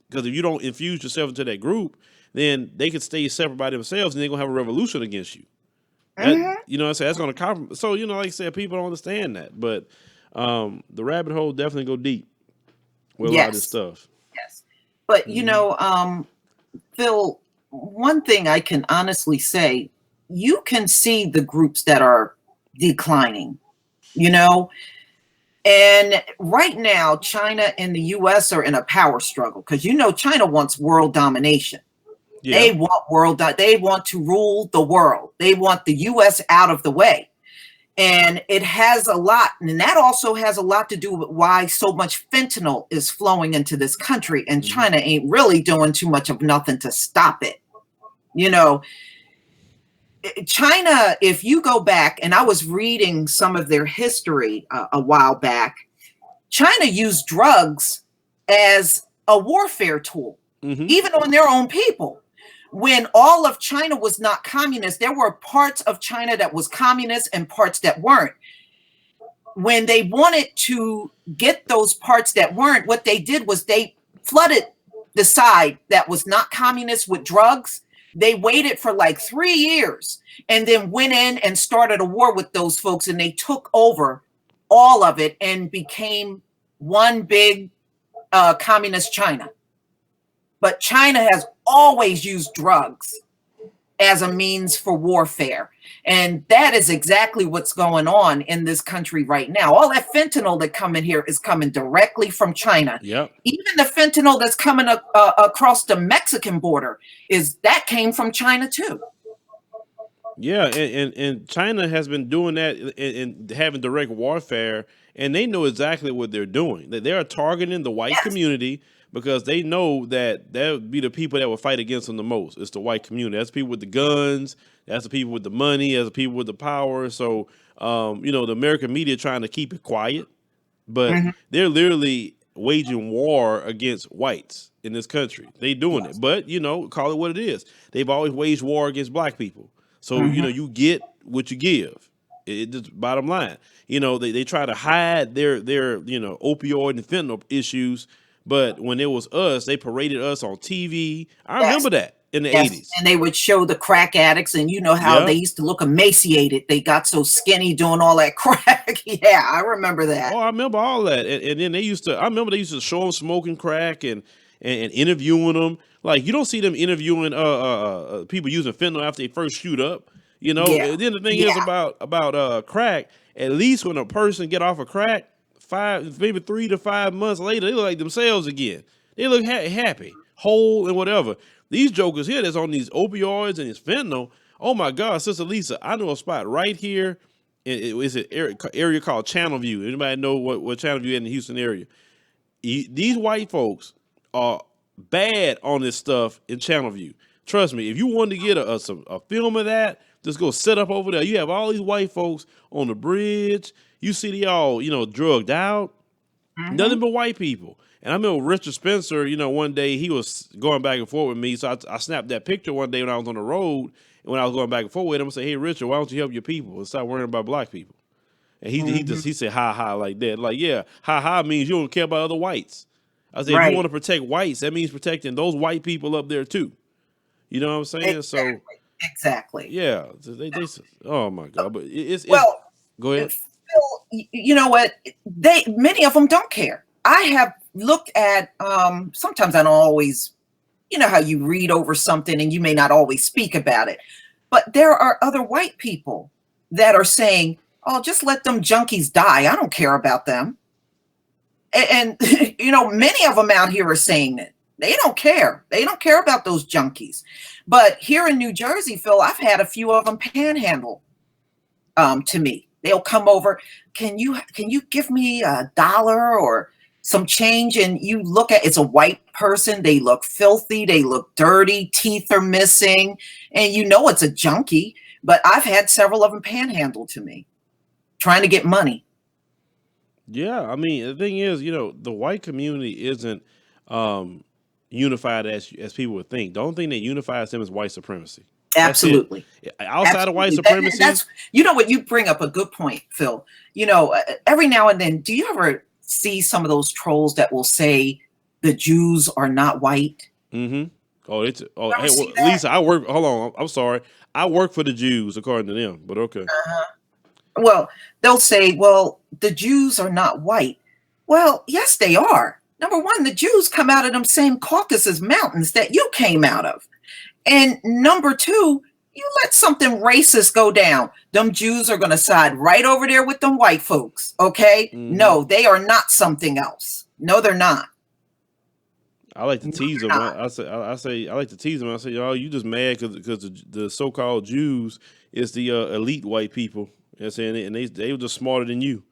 Because if you don't infuse yourself into that group, then they could stay separate by themselves and they're going to have a revolution against you. That, that's going to compromise. So, like I said, people don't understand that. But the rabbit hole definitely go deep with a lot of this stuff. Yes. But, Phil, one thing I can honestly say, you can see the groups that are declining, and right now, China and the U.S. are in a power struggle because, China wants world domination. Yeah. They want to rule the world. They want the U.S. out of the way. And it has a lot, and that also has a lot to do with why so much fentanyl is flowing into this country, and China ain't really doing too much of nothing to stop it. You know, China, if you go back, and I was reading some of their history a while back, China used drugs as a warfare tool, even on their own people. When all of China was not communist, there were parts of China that was communist and parts that weren't. When they wanted to get those parts that weren't, what they did was they flooded the side that was not communist with drugs. They waited for like 3 years and then went in and started a war with those folks, and they took over all of it and became one big communist China. But China has always used drugs as a means for warfare. And that is exactly what's going on in this country right now. All that fentanyl that come in here is coming directly from China. Yep. Even the fentanyl that's coming across the Mexican border came from China too. Yeah, and China has been doing that and having direct warfare, and they know exactly what they're doing. That they are targeting the white community because they know that would be the people that will fight against them the most. It's the white community. That's people with the guns. That's the people with the money. That's the people with the power. So, the American media trying to keep it quiet, but they're literally waging war against whites in this country. They doing it, but call it what it is. They've always waged war against black people. So, you get what you give. It just bottom line. They try to hide their opioid and fentanyl issues, but when it was us, they paraded us on TV. I remember that in the 80s. And they would show the crack addicts, and you know how they used to look emaciated. They got so skinny doing all that crack. Yeah, I remember that. Oh, I remember all that. And then I remember they used to show them smoking crack and interviewing them. Like, you don't see them interviewing people using fentanyl after they first shoot up. And then the thing is about crack, at least when a person get off of crack, maybe 3 to 5 months later, they look like themselves again. They look happy, whole, and whatever. These jokers here that's on these opioids and this fentanyl, oh my God, Sister Lisa, I know a spot right here. It's an area called Channelview. Anybody know what Channelview is in the Houston area? These white folks are bad on this stuff in Channelview. Trust me, if you want to get a film of that, just go set up over there. You have all these white folks on the bridge. You see they all, drugged out. Nothing but white people. And I remember Richard Spencer, one day he was going back and forth with me. So I snapped that picture one day when I was on the road. And when I was going back and forth with him, I said, "Hey, Richard, why don't you help your people and stop worrying about black people?" And he said, "Ha ha," like that. Like, yeah, ha ha means you don't care about other whites. I said, if you want to protect whites, that means protecting those white people up there too. You know what I'm saying? Exactly. Yeah. They oh my God. But it's go ahead. Phil, you know what? Many of them don't care. I have looked at, sometimes I don't always, how you read over something and you may not always speak about it, but there are other white people that are saying, "Oh, just let them junkies die. I don't care about them." And many of them out here are saying that they don't care. They don't care about those junkies. But here in New Jersey, Phil, I've had a few of them panhandle to me. They'll come over. Can you give me $1 or some change? And you look at, it's a white person. They look filthy. They look dirty. Teeth are missing. And it's a junkie. But I've had several of them panhandle to me, trying to get money. Yeah, I mean, the thing is, the white community isn't unified as people would think. The only thing that unifies them is white supremacy. Absolutely. Outside of white supremacy, that's what, you bring up a good point, Phil. Every now and then, do you ever see some of those trolls that will say the Jews are not white? Mm-hmm. Hey, Lisa, hold on. I'm sorry. I work for the Jews, according to them, but okay. Well, they'll say, well, the Jews are not white. Well, yes, they are. Number one, the Jews come out of them same Caucasus mountains that you came out of. And number two, you let something racist go down, them Jews are going to side right over there with them white folks. Okay. No, they are not something else. No, they're not. I like to tease them. I like to tease them. I say, "Oh, you just mad because the so-called Jews is the elite white people." You know what I'm saying? And they were just smarter than you.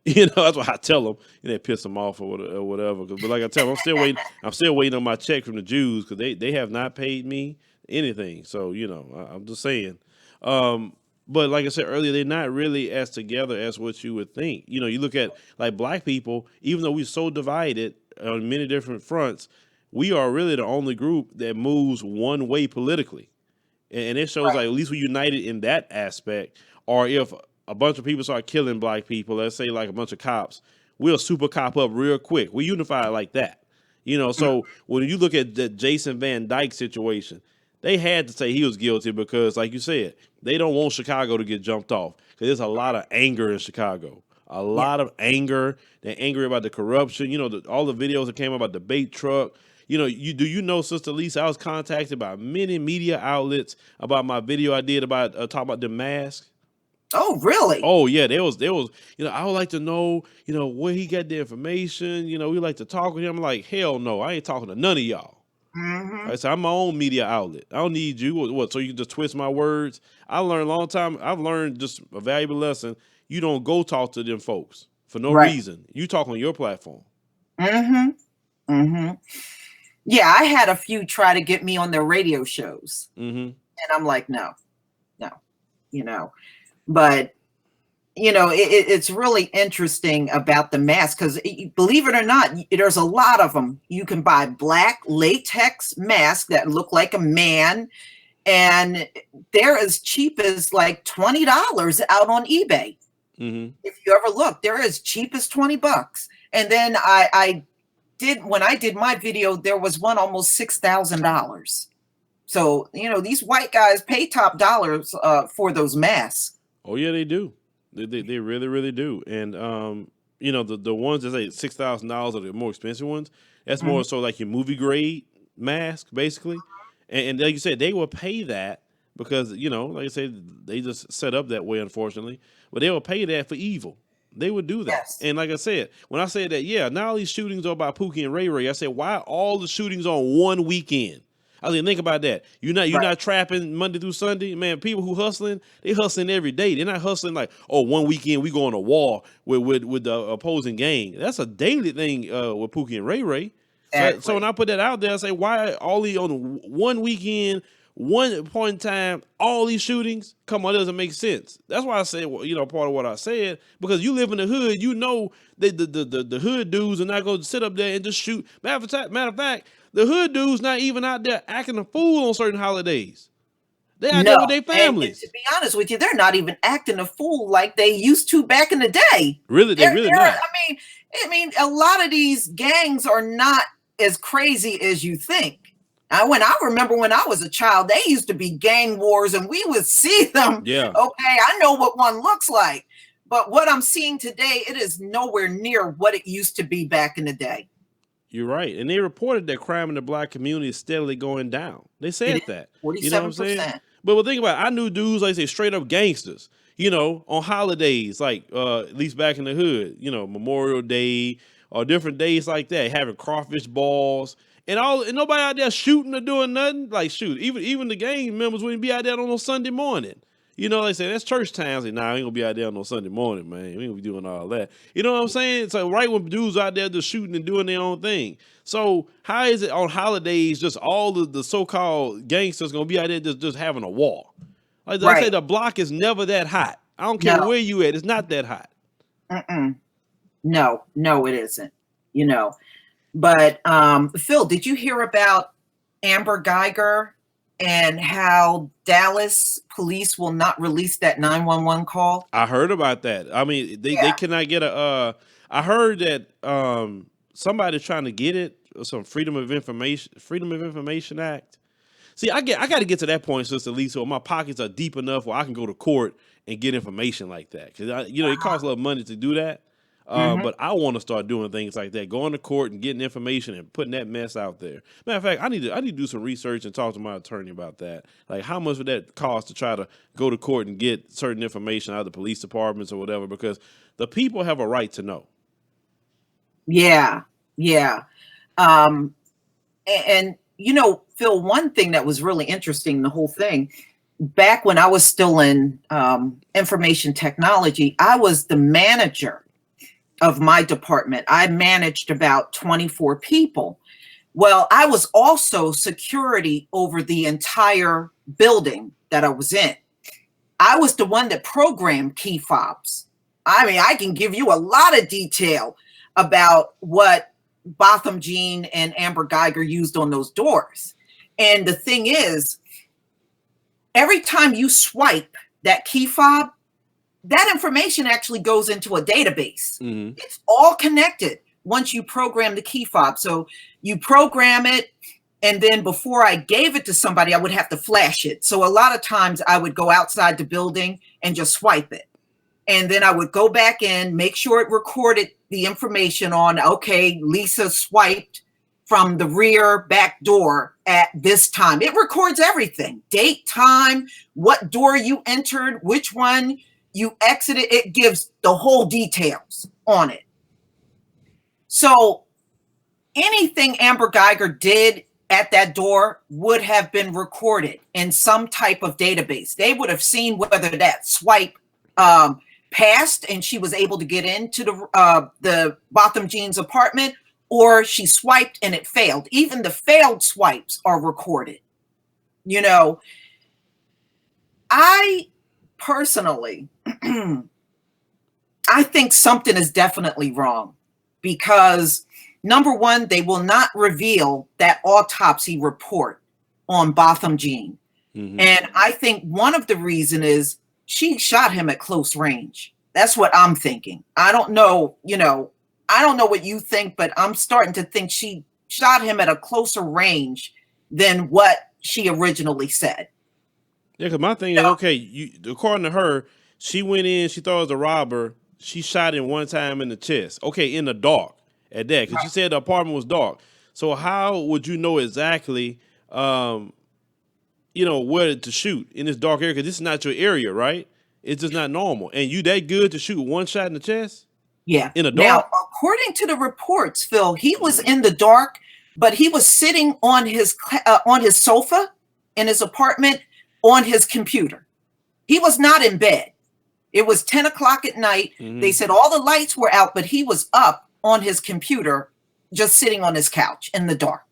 You know, that's what I tell them. And they piss them off or whatever. But like I tell them, I'm still waiting. I'm still waiting on my check from the Jews because they have not paid me anything. So you know, I'm just saying. But like I said earlier, they're not really as together as what you would think. You know, you look at like black people, even though we're so divided on many different fronts, we are really the only group that moves one way politically. And it shows Right. like at least we're united in that aspect. Or if a bunch of people start killing black people, let's say like a bunch of cops, we'll super cop up real quick. We unify like that. You know, so when you look at the Jason Van Dyke situation, they had to say he was guilty because, like you said, they don't want Chicago to get jumped off because there's a lot of anger in Chicago. A Yeah. lot of anger. They're angry about the corruption. You know, all the videos that came about the bait truck. You know, you know, Sister Lisa, I was contacted by many media outlets about my video I did about talking about the mask. Oh, really? Oh yeah, there was, you know, I would like to know, you know, where he got the information. You know, we like to talk with him. I'm like, hell no, I ain't talking to none of y'all. Mm-hmm. I said, I'm my own media outlet. I don't need you. What? So you can just twist my words? I learned a long time. I've learned just a valuable lesson. You don't go talk to them folks for no Right. reason. You talk on your platform. Mm-hmm. Mm-hmm. Yeah, I had a few try to get me on their radio shows, Mm-hmm. and I'm like, no, you know. But you know, it's really interesting about the mask because believe it or not, there's a lot of them. You can buy black latex masks that look like a man, and they're as cheap as like $20 out on eBay. Mm-hmm. If you ever look, they're as cheap as $20. And then I did when I did my video, there was one almost $6,000. So you know, these white guys pay top dollars for those masks. Oh yeah, they do. They really really do. And you know the ones that say $6,000 are the more expensive ones. That's Mhm. more so like your movie grade mask, basically. And like you said, they will pay that because you know, like I said, they just set up that way, unfortunately. But they will pay that for evil. They would do that. Yes. And like I said, when I said that, yeah, now all these shootings are about Pookie and Ray Ray. I said, why all the shootings on one weekend? I mean, think about that. You're Right. not trapping Monday through Sunday, man. People who hustling, they hustling every day. They're not hustling like, oh, one weekend we go on a war with the opposing gang. That's a daily thing with Pookie and Ray Ray. So when I put that out there, I say, why all these on one weekend, one point in time, all these shootings? Come on, it doesn't make sense. That's why I said, well, you know, part of what I said, because you live in the hood, you know that the hood dudes are not going to sit up there and just shoot. Matter of fact, the hood dudes not even out there acting a fool on certain holidays. They're out there with their And families. to be honest with you, they're not even acting a fool like they used to back in the day. Really, they're really not. I mean, a lot of these gangs are not as crazy as you think. I remember when I was a child, they used to be gang wars, and we would see them. Yeah. Okay, I know what one looks like, but what I'm seeing today, it is nowhere near what it used to be back in the day. You're right. And they reported that crime in the black community is steadily going down. They said that. 47%. You know what I'm saying? But think about it, I knew dudes, like say, straight up gangsters, you know, on holidays, like at least back in the hood, you know, Memorial Day or different days like that, having crawfish balls and nobody out there shooting or doing nothing. Like, shoot, even the gang members wouldn't be out there on a Sunday morning. You know, they say that's church time. Say, nah, I ain't gonna be out there on no Sunday morning, man. We ain't gonna be doing all that. You know what I'm saying? So right when dudes out there just shooting and doing their own thing. So how is it on holidays just all of the so-called gangsters gonna be out there just having a war? Like I say, the block is never that hot. I don't care where you at. It's not that hot. No, it isn't. You know, but Phil, did you hear about Amber Geiger and how Dallas police will not release that 911 call? I heard about that. I mean, they cannot get I heard that somebody's trying to get it, some Freedom of Information Act. See, I got to get to that point, Sister Lisa, where my pockets are deep enough where I can go to court and get information like that. Because it costs a lot of money to do that. But I want to start doing things like that, going to court and getting information and putting that mess out there. Matter of fact, I need to do some research and talk to my attorney about that. Like, how much would that cost to try to go to court and get certain information out of the police departments or whatever? Because the people have a right to know. Yeah. And you know, Phil, one thing that was really interesting, the whole thing, back when I was still in information technology, I was the manager of my department. I managed about 24 people. Well, I was also security over the entire building that I was in. I was the one that programmed key fobs. I mean, I can give you a lot of detail about what Botham Jean and Amber Geiger used on those doors. And the thing is, every time you swipe that key fob, that information actually goes into a database. Mm-hmm. It's all connected once you program the key fob. So you program it, and then before I gave it to somebody, I would have to flash it. So a lot of times I would go outside the building and just swipe it. And then I would go back in, make sure it recorded the information on, okay, Lisa swiped from the rear back door at this time. It records everything, date, time, what door you entered, which one you exited. It gives the whole details on it. So anything Amber Geiger did at that door would have been recorded in some type of database. They would have seen whether that swipe passed and she was able to get into the Botham Jean's apartment, or she swiped and it failed. Even the failed swipes are recorded. You know, I personally, I think something is definitely wrong, because number one, they will not reveal that autopsy report on Botham Jean. Mm-hmm. And I think one of the reasons is she shot him at close range. That's what I'm thinking. I don't know, I don't know what you think, but I'm starting to think she shot him at a closer range than what she originally said. Yeah, because my thing is, okay, according to her, she went in, she thought it was a robber, she shot him one time in the chest. Okay, in the dark at that, because she said the apartment was dark. So how would you know exactly, where to shoot in this dark area? Because this is not your area, right? It's just not normal. And you that good to shoot one shot in the chest? Yeah. In the dark? Now, according to the reports, Phil, he was in the dark, but he was sitting on his sofa in his apartment on his computer. He was not in bed. It was 10 o'clock at night. Mm-hmm. They said all the lights were out, but he was up on his computer, just sitting on his couch in the dark.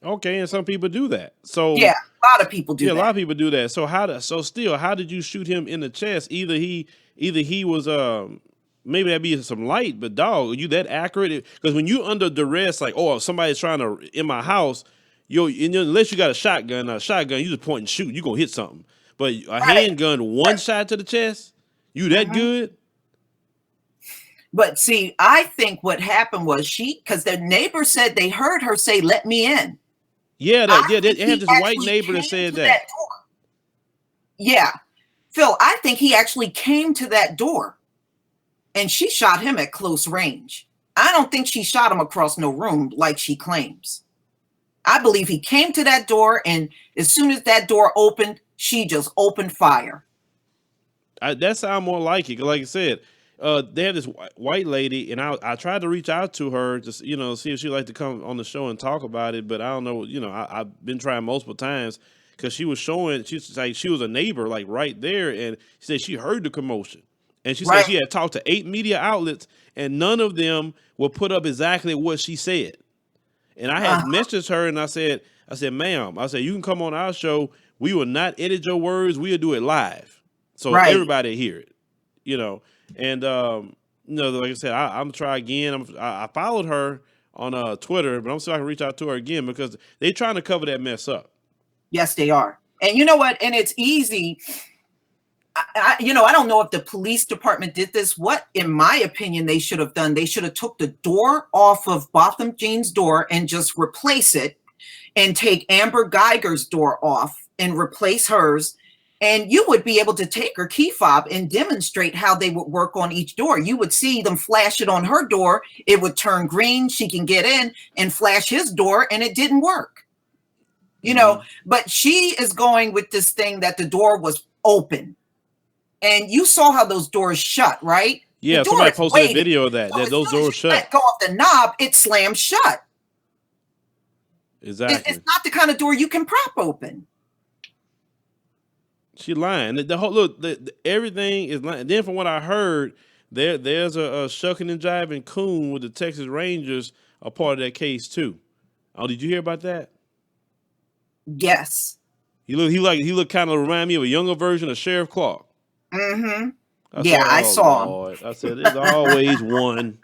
Okay, and some people do that. So yeah, a lot of people do that. A lot of people do that. So how did you shoot him in the chest? Either he was maybe that'd be some light, but dog, are you that accurate? Because when you under duress, like, oh, somebody's trying to in my house, unless you got a shotgun, you just point and shoot, you gonna hit something. But a handgun, one shot to the chest, you that good? But see, I think what happened was because the neighbor said they heard her say, "Let me in." Yeah, they had this white neighbor that said that. Yeah. Phil, I think he actually came to that door and she shot him at close range. I don't think she shot him across no room like she claims. I believe he came to that door, and as soon as that door opened, she just opened fire. That sounds more like it. Like I said, they had this white lady, and I tried to reach out to her to see if she'd like to come on the show and talk about it. But I don't know. I've been trying multiple times because she was showing. She's like she was a neighbor, like right there, and she said she heard the commotion, and she said she had talked to 8 media outlets, and none of them would put up exactly what she said. And I had messaged her, and I said, ma'am, you can come on our show. We will not edit your words. We'll do it live, so everybody hear it. And like I said, I'm gonna try again. I followed her on Twitter, but I'm still I can reach out to her again because they're trying to cover that mess up. Yes, they are. And you know what? And it's easy. I don't know if the police department did this. What, in my opinion, they should have done, they should have took the door off of Botham Jean's door and just replace it, and take Amber Geiger's door off and replace hers. And you would be able to take her key fob and demonstrate how they would work on each door. You would see them flash it on her door. It would turn green. She can get in, and flash his door, and it didn't work. But she is going with this thing that the door was open. And you saw how those doors shut, right? Yeah, somebody posted a video of that those doors shut. Let go of the knob, it slams shut. Exactly. It's not the kind of door you can prop open. She lying. The whole everything is lying. Then from what I heard, there's a shucking and jiving coon with the Texas Rangers a part of that case too. Oh, did you hear about that? Yes. He looked kind of remind me of a younger version of Sheriff Clark. Mm-hmm. I Yeah, said, I oh saw him. Lord. I said, there's always one.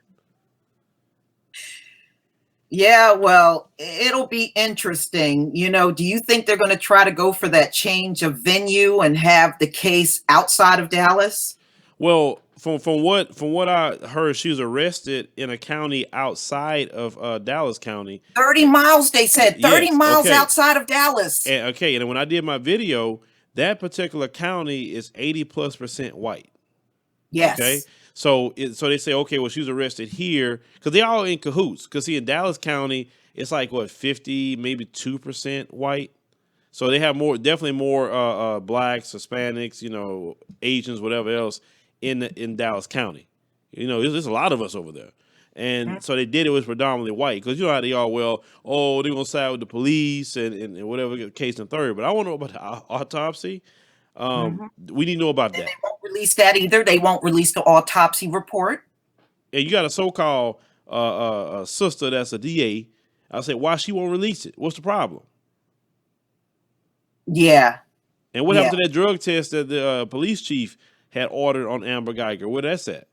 Yeah, well, it'll be interesting. Do you think they're going to try to go for that change of venue and have the case outside of Dallas? Well, from what I heard, she was arrested in a county outside of Dallas County. 30 miles, they said. 30 Yes, miles okay. outside of Dallas. And when I did my video, that particular county is 80+% white. Yes. Okay. So they say, okay, well, she was arrested here because they all in cahoots. Because see, in Dallas County, it's like what 50, maybe 2% white. So they have definitely more blacks, Hispanics, Asians, whatever else in Dallas County. There's a lot of us over there. And so they did it was predominantly white because you know how they are. Well, they're gonna side with the police and whatever the case in third. But I want to know about the autopsy. We need to know about that. They won't release that either. They won't release the autopsy report. And you got a so-called sister that's a DA. I said, why she won't release it? What's the problem? Yeah. And what happened to that drug test that the police chief had ordered on Amber Geiger? Where that's at?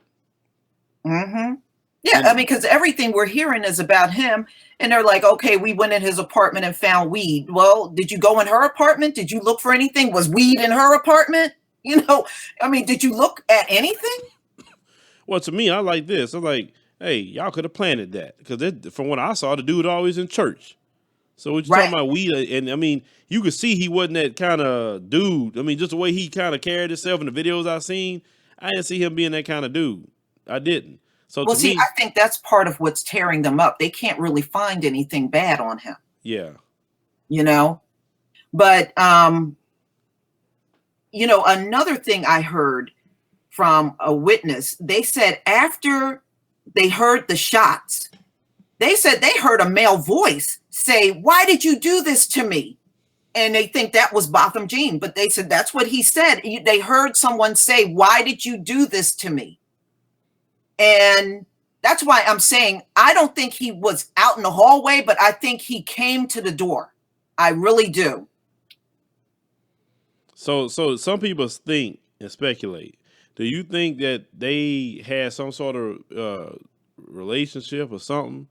Mm-hmm. Yeah, because everything we're hearing is about him. And they're like, okay, we went in his apartment and found weed. Well, did you go in her apartment? Did you look for anything? Was weed in her apartment? Did you look at anything? Well, to me, I like this. I'm like, hey, y'all could have planted that. Because from what I saw, the dude always in church. So what you talking about weed? And you could see he wasn't that kind of dude. Just the way he kind of carried himself in the videos I seen, I didn't see him being that kind of dude. I didn't. So well, I think that's part of what's tearing them up. They can't really find anything bad on him. Yeah. But, another thing I heard from a witness, they said after they heard the shots, they said they heard a male voice say, "Why did you do this to me?" And they think that was Botham Jean, but they said that's what he said. They heard someone say, "Why did you do this to me?" And that's why I'm saying I don't think he was out in the hallway, but I think he came to the door. I really do. So some people think and speculate. Do you think that they had some sort of relationship or something?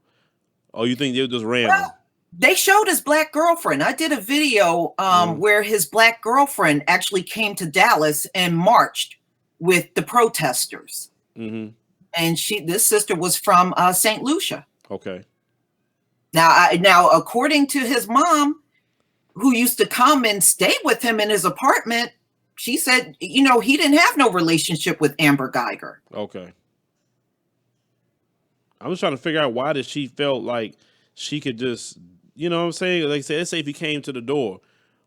Or you think they were just random? Well, they showed his black girlfriend. I did a video where his black girlfriend actually came to Dallas and marched with the protesters. Mm-hmm. And this sister was from St. Lucia. Okay. Now, according to his mom, who used to come and stay with him in his apartment, she said, he didn't have no relationship with Amber Geiger. Okay. I'm just trying to figure out why did she felt like she could just, you know what I'm saying? Like I said, let's say if he came to the door,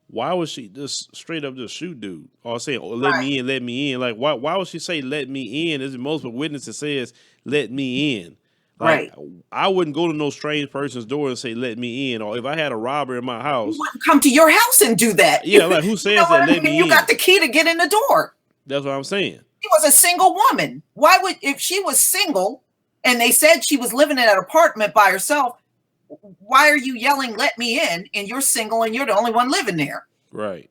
why would she just straight up just shoot dude or say, let me in, let me in? Like, why would she say, let me in? There's multiple witnesses says, let me in. Like, I wouldn't go to no strange person's door and say, let me in. Or if I had a robber in my house. You wouldn't come to your house and do that. Yeah, like who says that, let me in? You got the key to get in the door. That's what I'm saying. She was a single woman. If she was single and they said she was living in an apartment by herself, why are you yelling, let me in, and you're single and you're the only one living there? Right.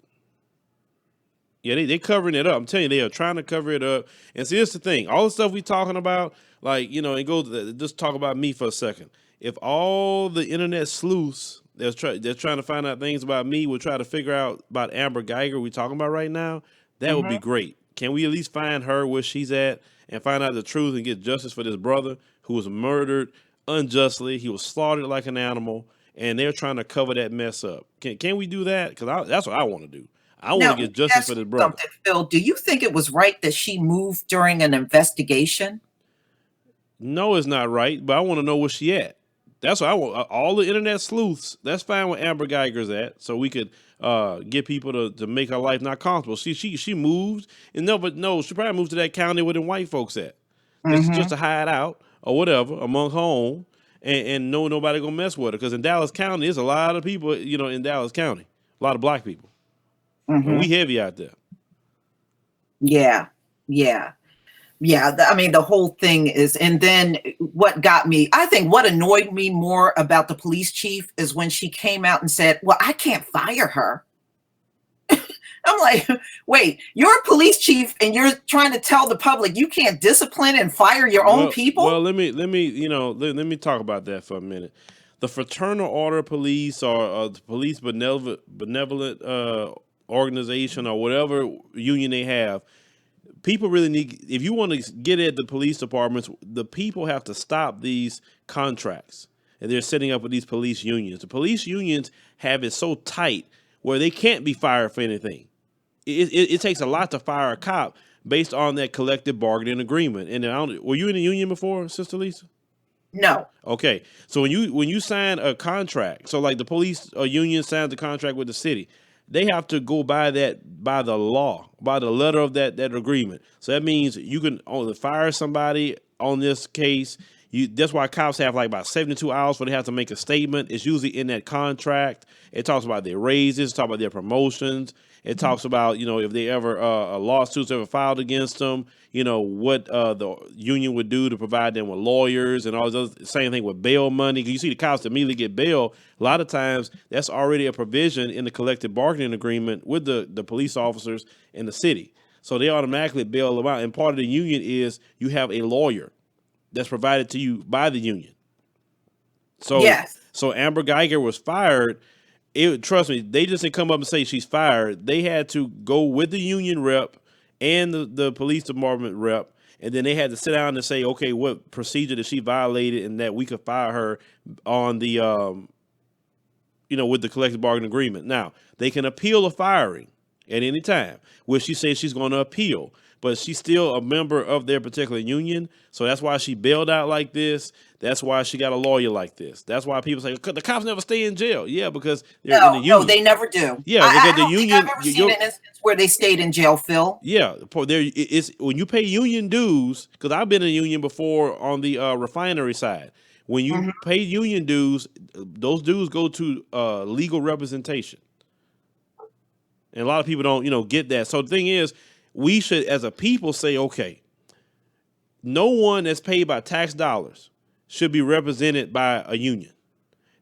Yeah, they covering it up. I'm telling you, they are trying to cover it up. And see, here's the thing. All the stuff we talking about, like, and just talk about me for a second. If all the internet sleuths they're trying to find out things about me will try to figure out about Amber Geiger we talking about right now, that would be great. Can we at least find her where she's at and find out the truth and get justice for this brother who was murdered unjustly? He was slaughtered like an animal, and they're trying to cover that mess up. Can we do that? Because that's what I want to do. I want to get justice for this brother. Phil, do you think it was right that she moved during an investigation? No, it's not right, but I want to know where she at. That's what I want. All the internet sleuths, that's fine where Amber Geiger's at, so we could get people to make her life not comfortable. She moved, and she probably moved to that county where the white folks at. Just to hide out or whatever among her own, and nobody gonna mess with her. Because in Dallas County, there's a lot of people, in Dallas County, a lot of black people. And we heavy out there. Yeah. Yeah. Yeah, I mean, the whole thing is, and then what got me, I think what annoyed me more about the police chief is when she came out and said, well, I can't fire her. I'm like, wait, you're a police chief and you're trying to tell the public you can't discipline and fire your own Well, people? let me talk about that for a minute. The Fraternal Order of Police, or the police benevolent organization, or whatever union they have, people really need. If you want to get at the police departments, the people have to stop these contracts, and they're setting up with these police unions. The police unions have it so tight where they can't be fired for anything. It takes a lot to fire a cop based on that collective bargaining agreement. And were you in a union before, Sister Lisa? No. Okay, so when you sign a contract, so like the police union signs a contract with the city, they have to go by the law, by the letter of that agreement. So that means you can only fire somebody on this case. That's why cops have like about 72 hours where they have to make a statement. It's usually in that contract. It talks about their raises, talks about their promotions. It talks about, if they ever lawsuits ever filed against them, what the union would do to provide them with lawyers and all this other, same thing with bail money. You see the cops that immediately get bail. A lot of times that's already a provision in the collective bargaining agreement with the police officers in the city. So they automatically bail them out. And part of the union is you have a lawyer that's provided to you by the union. So, Yes. so Amber Geiger was fired. Trust me, they just didn't come up and say she's fired. They had to go with the union rep and the police department rep, and then they had to sit down and say, okay, what procedure did she violated, and that we could fire her on the, with the collective bargaining agreement. Now they can appeal a firing at any time, which she says she's going to appeal. But she's still a member of their particular union. So that's why she bailed out like this. That's why she got a lawyer like this. That's why people say, the cops never stay in jail. Yeah, because they're in the union. No, they never do. Yeah, because I the don't union. think I've ever seen an instance where they stayed in jail, Phil. Yeah, it's when you pay union dues, because I've been in a union before on the refinery side. When you pay union dues, those dues go to legal representation. And a lot of people don't, get that. So the thing is, we should, as a people, say, okay, no one that's paid by tax dollars should be represented by a union.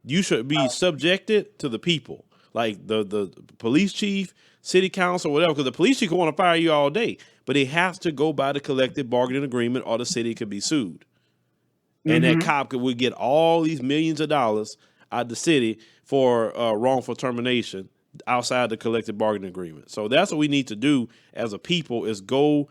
You should be subjected to the people, like the police chief, city council, whatever, because the police chief can want to fire you all day, but they have to go by the collective bargaining agreement or the city could be sued. And that cop would get all these millions of dollars out of the city for wrongful termination outside the collective bargaining agreement. So that's what we need to do as a people, is go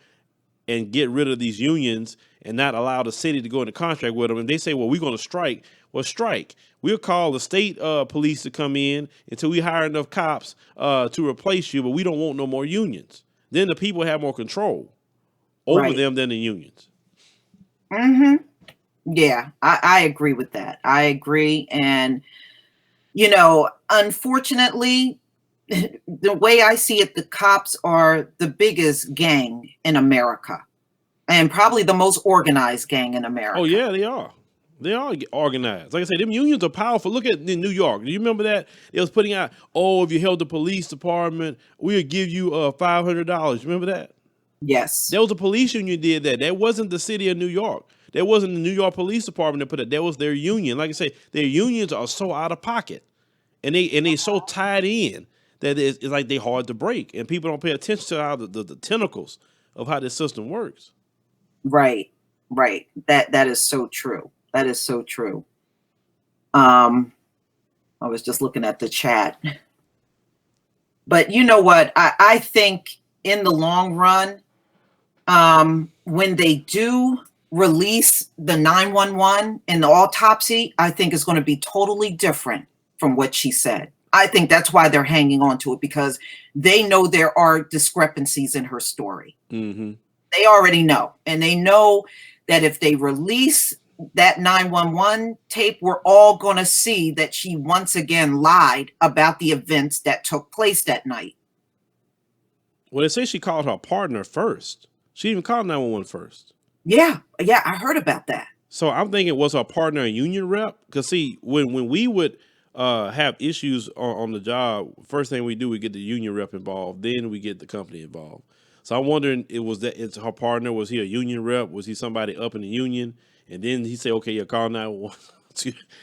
and get rid of these unions and not allow the city to go into contract with them. And they say, well, we're going to strike. Well, strike. We'll call the state police to come in until we hire enough cops to replace you, but we don't want no more unions. Then the people have more control over them than the unions. Yeah, I agree with that. I agree. And, unfortunately, the way I see it, the cops are the biggest gang in America and probably the most organized gang in America. Oh, yeah, they are. They are organized. Like I said, them unions are powerful. Look at in New York. Do you remember that? It was putting out, if you held the police department, we'll give you $500. Remember that? Yes. There was a police union did that. That wasn't the city of New York. That wasn't the New York Police Department that put it. That was their union. Like I say, their unions are so out of pocket, and they so tied in that it's like they're hard to break, and people don't pay attention to how the tentacles of how this system works. Right. That is so true. That is so true. I was just looking at the chat, but you know what? I think in the long run, when they do release the 911 and the autopsy, I think is going to be totally different from what she said. I think that's why they're hanging on to it, because they know there are discrepancies in her story. They already know. And they know that if they release that 911 tape, we're all going to see that she once again lied about the events that took place that night. Well, they say she called her partner first. She even called 911 first. Yeah, I heard about that. So I'm thinking, was her partner a union rep? Because see, when we would have issues on the job, first thing we do, we get the union rep involved, then we get the company involved. So I'm wondering, it's her partner? Was he a union rep? Was he somebody up in the union? And then he said, "Okay, call 911."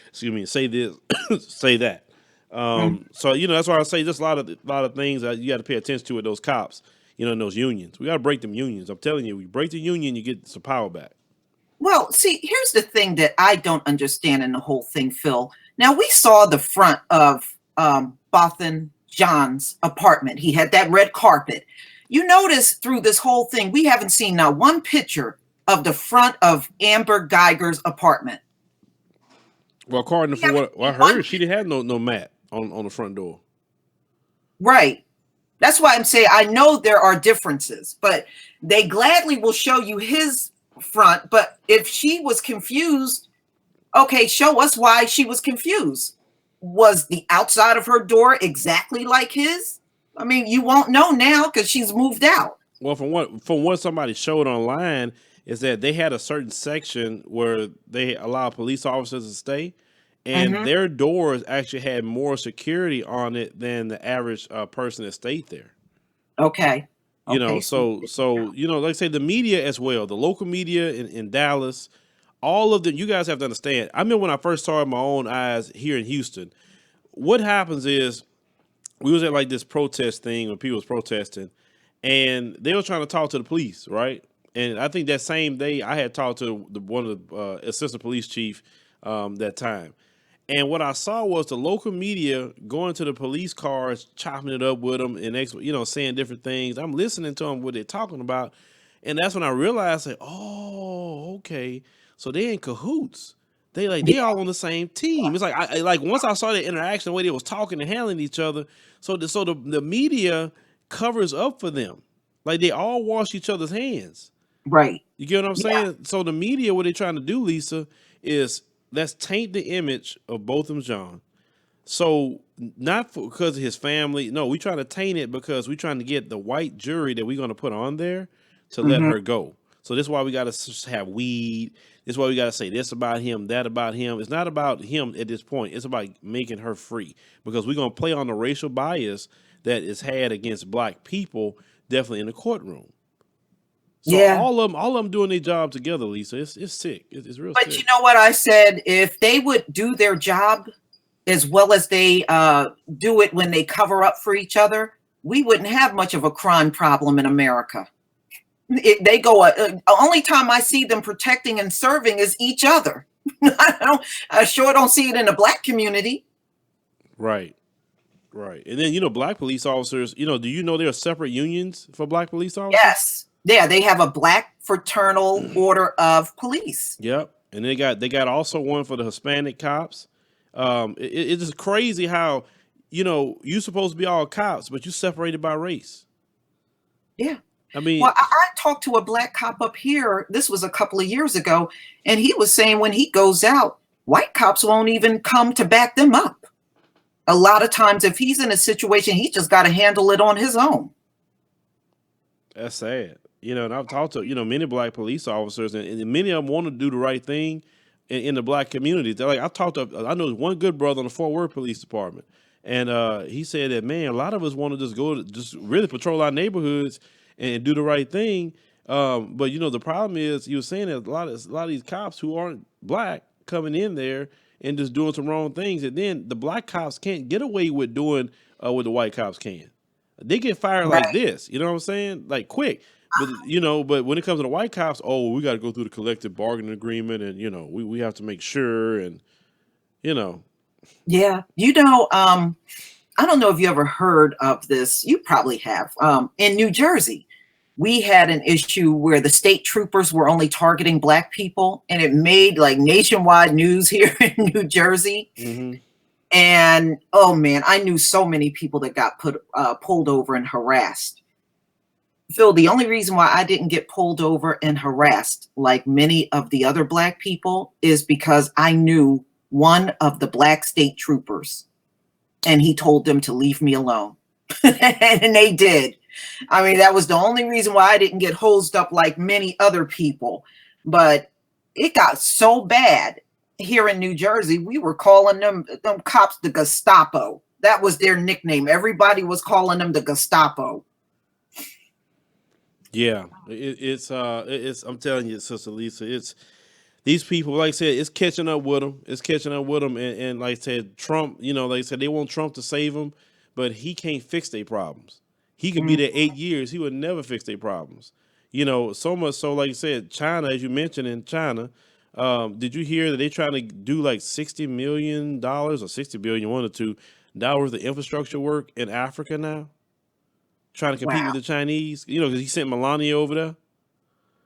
Excuse me. Say this, say that. Mm. So that's why I say just a lot of things that you got to pay attention to with those cops. In those unions, we got to break them unions. I'm telling you, we break the union, you get some power back. Well, see, here's the thing that I don't understand in the whole thing, Phil. Now, we saw the front of Bothan John's apartment. He had that red carpet. You notice through this whole thing, we haven't seen now one picture of the front of Amber Geiger's apartment. Well, according to what I heard, she didn't have no mat on the front door. Right. That's why I'm saying I know there are differences, but they gladly will show you his front. But if she was confused, okay, show us why she was confused. Was the outside of her door exactly like his? I mean, you won't know now because she's moved out. Well, from what somebody showed online is that they had a certain section where they allow police officers to stay, and their doors actually had more security on it than the average person that stayed there. Okay. So like I say, the media as well, the local media in Dallas, all of them. You guys have to understand. I remember when I first saw it with my own eyes here in Houston. What happens is we was at like this protest thing when people was protesting, and they were trying to talk to the police, right? And I think that same day I had talked to one of the assistant police chief that time. And what I saw was the local media going to the police cars, chopping it up with them, and saying different things. I'm listening to them what they're talking about, and that's when I realized, like, oh, okay, so they in cahoots. They all on the same team. It's like I once I saw the interaction, the way they was talking and handling each other. So the media covers up for them, like they all wash each other's hands. Right. You get what I'm saying? So the media, what they're trying to do, Lisa, is let's taint the image of Botham Jean. So not because of his family. No, we trying to taint it because we're trying to get the white jury that we're going to put on there to let her go. So this is why we got to have weed. This is why we got to say this about him, that about him. It's not about him at this point. It's about making her free because we're going to play on the racial bias that is had against black people, definitely in the courtroom. So all of them doing their job together, Lisa. It's sick. It's real sick. But you know what I said? If they would do their job as well as they do it when they cover up for each other, we wouldn't have much of a crime problem in America. They go, only time I see them protecting and serving is each other. I sure don't see it in the black community. Right. And then, black police officers, do you know there are separate unions for black police officers? Yes. Yeah, they have a black fraternal order of police. Yep. And they got also one for the Hispanic cops. It's just crazy how, you're supposed to be all cops, but you separated by race. Yeah. I mean, well, I talked to a black cop up here. This was a couple of years ago, and he was saying when he goes out, white cops won't even come to back them up. A lot of times, if he's in a situation, he just got to handle it on his own. That's sad. And I've talked to, many black police officers, and many of them want to do the right thing in the black community. They're like, I know one good brother in the Fort Worth Police Department, and he said that, man, a lot of us want to just really patrol our neighborhoods and do the right thing. But the problem is, you were saying that a lot of these cops who aren't black coming in there and just doing some wrong things, and then the black cops can't get away with doing what the white cops can. They get fired like this. You know what I'm saying? Like quick. But when it comes to the white cops, we got to go through the collective bargaining agreement, and we have to make sure, and Yeah, I don't know if you ever heard of this. You probably have. In New Jersey, we had an issue where the state troopers were only targeting black people, and it made like nationwide news here in New Jersey. And oh man, I knew so many people that got pulled over and harassed. Phil, the only reason why I didn't get pulled over and harassed like many of the other black people is because I knew one of the black state troopers, and he told them to leave me alone. And they did. I mean, that was the only reason why I didn't get hosed up like many other people. But it got so bad here in New Jersey, we were calling them cops the Gestapo. That was their nickname. Everybody was calling them the Gestapo. Yeah, it's. I'm telling you, Sister Lisa, it's these people. Like I said, it's catching up with them. It's catching up with them, and like I said, Trump. Like I said, they want Trump to save them, but he can't fix their problems. He could be Mm. there 8 years. He would never fix their problems. So much so, like you said, China, as you mentioned in China, did you hear that they trying to do like $60 million or 60 billion, one or two dollars of infrastructure work in Africa now, trying to compete Wow. with the Chinese? Because he sent Melania over there.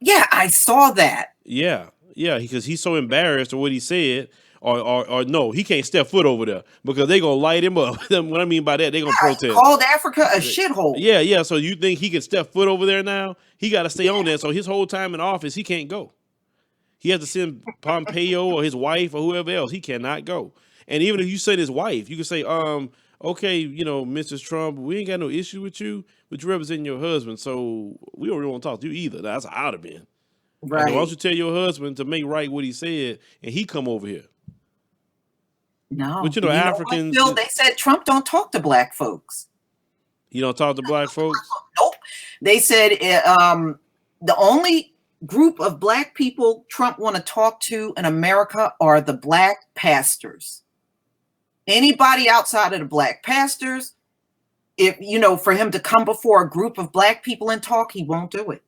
Yeah, I saw that. Yeah, yeah, because he's so embarrassed of what he said, or no, he can't step foot over there because they gonna light him up. What I mean by that, they gonna Yeah, he protest. called Africa a shithole. Yeah, yeah. So you think he can step foot over there now? He got to stay on there. So his whole time in office, he can't go. He has to send Pompeo or his wife or whoever else. He cannot go. And even if you send his wife, you can say, okay, Mrs. Trump, we ain't got no issue with you, but you represent your husband, so we don't really want to talk to you either. That's how I'd have been. I said, why don't Right. you tell your husband to make right what he said, and he come over here? But No. You know what, Africans, Phil? They said Trump don't talk to black folks. you don't talk to black folks. Nope. They said the only group of black people Trump want to talk to in America are the black pastors. Anybody outside of the black pastors, if for him to come before a group of black people and talk, he won't do it.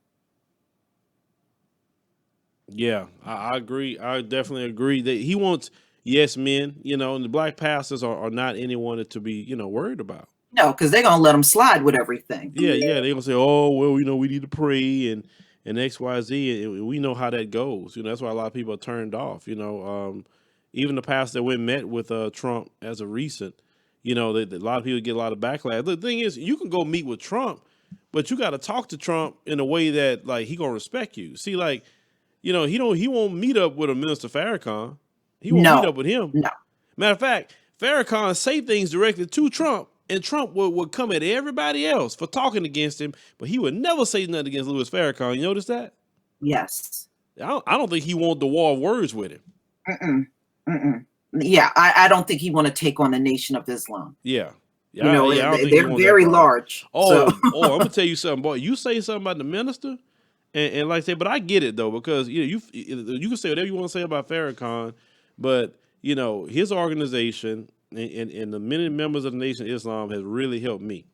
Yeah, I agree. I definitely agree that he wants yes men, and the black pastors are not anyone to be, worried about. No, because they're gonna let him slide with everything. Yeah, yeah. They're gonna say, oh, well, we need to pray and XYZ, and we know how that goes. That's why a lot of people are turned off. Even the pastor that went and met with Trump as a recent, that a lot of people get a lot of backlash. The thing is, you can go meet with Trump, but you got to talk to Trump in a way that like he gonna respect you. See, like, he won't meet up with a Minister Farrakhan. He won't meet up with him. No. Matter of fact, Farrakhan say things directly to Trump, and Trump would come at everybody else for talking against him, but he would never say nothing against Louis Farrakhan. You notice that? Yes. I don't think he wanted the war of words with him. Mm-mm. Mm-mm. Yeah, I don't think he want to take on the Nation of Islam. Yeah. I don't think they're very large. Oh, I'm gonna tell you something, boy. You say something about the minister, and like I say, but I get it though, because you can say whatever you want to say about Farrakhan, but his organization and the many members of the Nation of Islam has really helped me.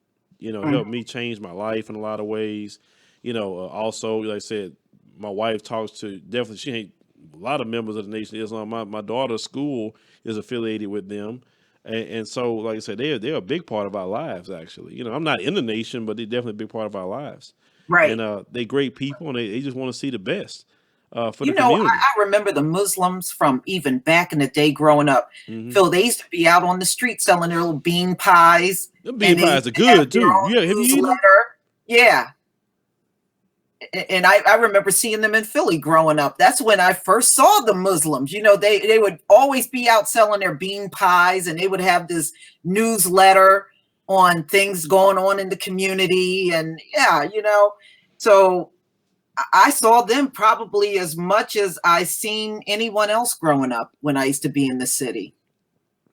Helped me change my life in a lot of ways. Also, like I said, my wife talks to definitely. She ain't a lot of members of the Nation of Islam. My daughter's school is affiliated with them. And so, like I said, they're a big part of our lives, actually. I'm not in the nation, but they're definitely a big part of our lives. Right. And they're great people, and they just want to see the best for the community. I remember the Muslims from even back in the day growing up. Mm-hmm. Phil, they used to be out on the street selling their little bean pies. Them bean pies are good, too. Yeah, have you eaten them? Yeah. And I remember seeing them in Philly growing up. That's when I first saw the Muslims. They would always be out selling their bean pies, and they would have this newsletter on things going on in the community. And so I saw them probably as much as I seen anyone else growing up when I used to be in the city.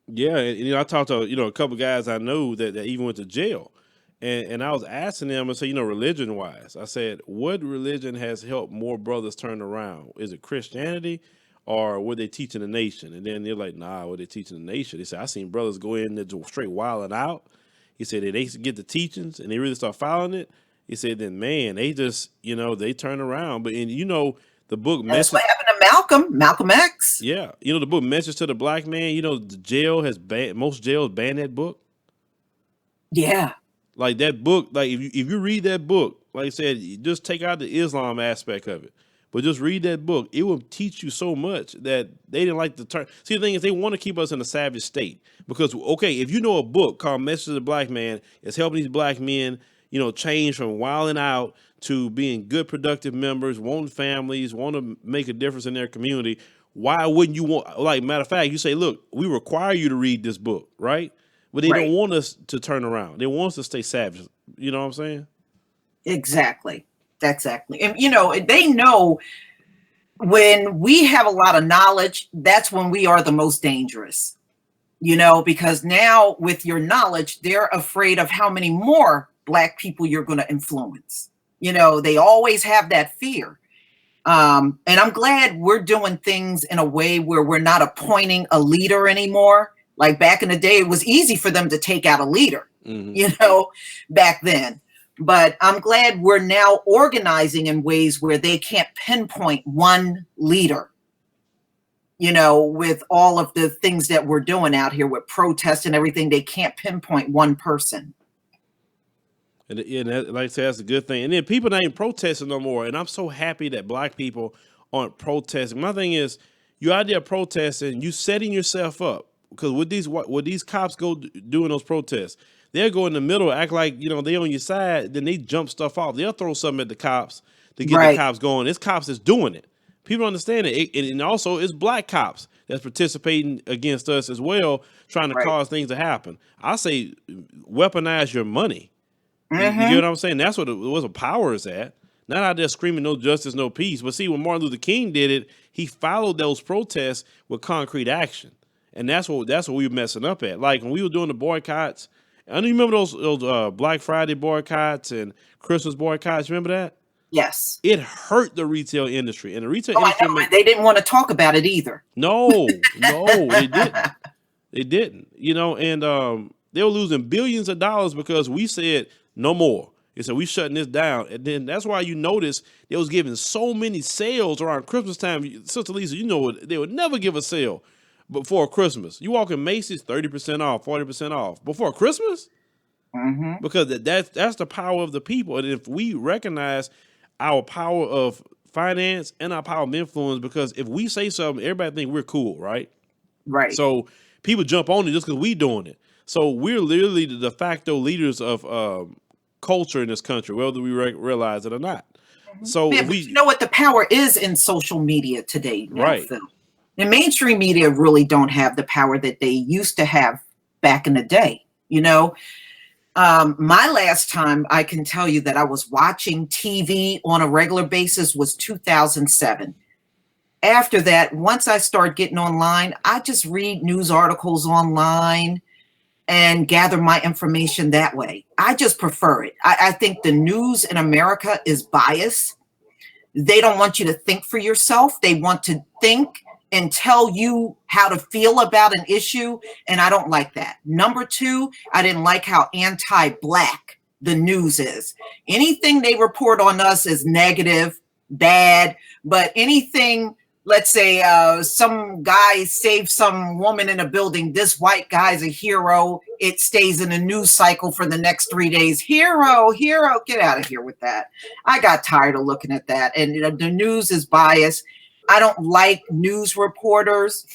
Yeah, and I talked to a couple guys I know that even went to jail. And I was asking them, I said, religion wise, I said, what religion has helped more brothers turn around? Is it Christianity or what they teaching the nation? And then they're like, nah, what they teaching the nation? They said, I seen brothers go in there straight wilding out. He said, they get the teachings and they really start following it. He said, then man, they just, they turn around. But the book That's what happened to Malcolm X. Yeah. The book Message to the Black Man, the jail has most jails banned that book. Yeah. Like that book, like if you read that book, like I said, you just take out the Islam aspect of it, but just read that book. It will teach you so much that they didn't like to turn. See, the thing is, they want to keep us in a savage state because, okay, if you know a book called Message to the Black Man, it's helping these black men, change from wilding out to being good, productive members, wanting families, want to make a difference in their community. Why wouldn't you want? Like, matter of fact, you say, look, we require you to read this book, right? But they don't want us to turn around. They want us to stay savage. You know what I'm saying? Exactly. And, they know when we have a lot of knowledge, that's when we are the most dangerous, because now with your knowledge, they're afraid of how many more black people you're going to influence. You know, they always have that fear. And I'm glad we're doing things in a way where we're not appointing a leader anymore. Like back in the day, it was easy for them to take out a leader, you know, back then. But I'm glad we're now organizing in ways where they can't pinpoint one leader, you know, with all of the things that we're doing out here with protests and everything. They can't pinpoint one person. And that, like I said, that's a good thing. And then people not even protesting no more. And I'm so happy that black people aren't protesting. My thing is, you out there protesting, you setting yourself up. Because what these cops go do in those protests, they'll go in the middle, act like, you know, they on your side, then they jump stuff off. They'll throw something at the cops to get the cops going. It's cops that's doing it. People don't understand it. And also it's black cops that's participating against us as well, trying to cause things to happen. I say weaponize your money. You get what I'm saying? That's what power is at. Not out there screaming no justice, no peace. But see, when Martin Luther King did it, he followed those protests with concrete action. And that's what we were messing up at. Like when we were doing the boycotts, I don't remember those Black Friday boycotts and Christmas boycotts. Remember that? Yes. It hurt the retail industry. And the retail industry they didn't want to talk about it either. No, they didn't. They didn't. You know, and they were losing billions of dollars because we said no more. They said we shutting this down. And then that's why you notice they was giving so many sales around Christmas time. Sister Lisa, you know they would never give a sale before Christmas. You walk in Macy's, 30% off, 40% off before Christmas, because that's the power of the people. And if we recognize our power of finance and our power of influence, because if we say something, everybody think we're cool, right? Right. So people jump on it just because we doing it. So we're literally the de facto leaders of culture in this country, whether we realize it or not. So you know what the power is in social media today, now, right? Phil. The mainstream media really don't have the power that they used to have back in the day. You know, my last time I can tell you that I was watching TV on a regular basis was 2007. After that, once I start getting online, I just read news articles online and gather my information that way. I just prefer it. I think the news in America is biased. They don't want you to think for yourself. They want to think and tell you how to feel about an issue. And I don't like that. Number two, I didn't like how anti-Black the news is. Anything they report on us is negative, bad, but anything, let's say some guy saved some woman in a building, this white guy's a hero, it stays in the news cycle for the next 3 days. Hero, get out of here with that. I got tired of looking at that. And you know, the news is biased. I don't like news reporters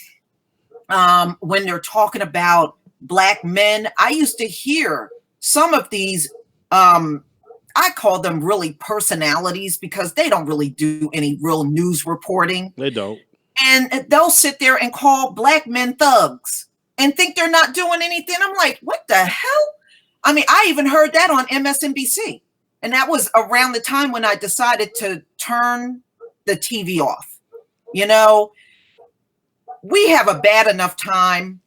when they're talking about Black men. I used to hear some of these, I call them really personalities because they don't really do any real news reporting. They don't. And they'll sit there and call Black men thugs and think they're not doing anything. I'm like, what the hell? I mean, I even heard that on MSNBC. And that was around the time when I decided to turn the TV off. You know, we have a bad enough time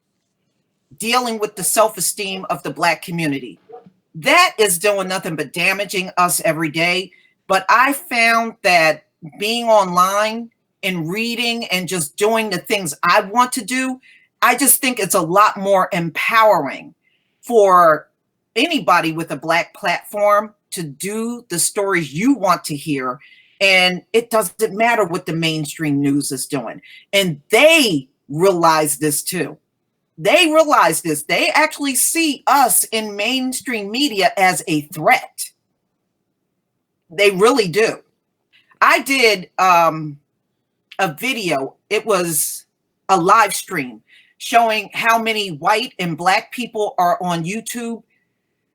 dealing with the self-esteem of the Black community. That is doing nothing but damaging us every day. But I found that being online and reading and just doing the things I want to do, I just think it's a lot more empowering for anybody with a Black platform to do the stories you want to hear. And it doesn't matter what the mainstream news is doing. And they realize this too. They realize this. They actually see us in mainstream media as a threat. They really do. I did a video. It was a live stream showing how many white and Black people are on YouTube.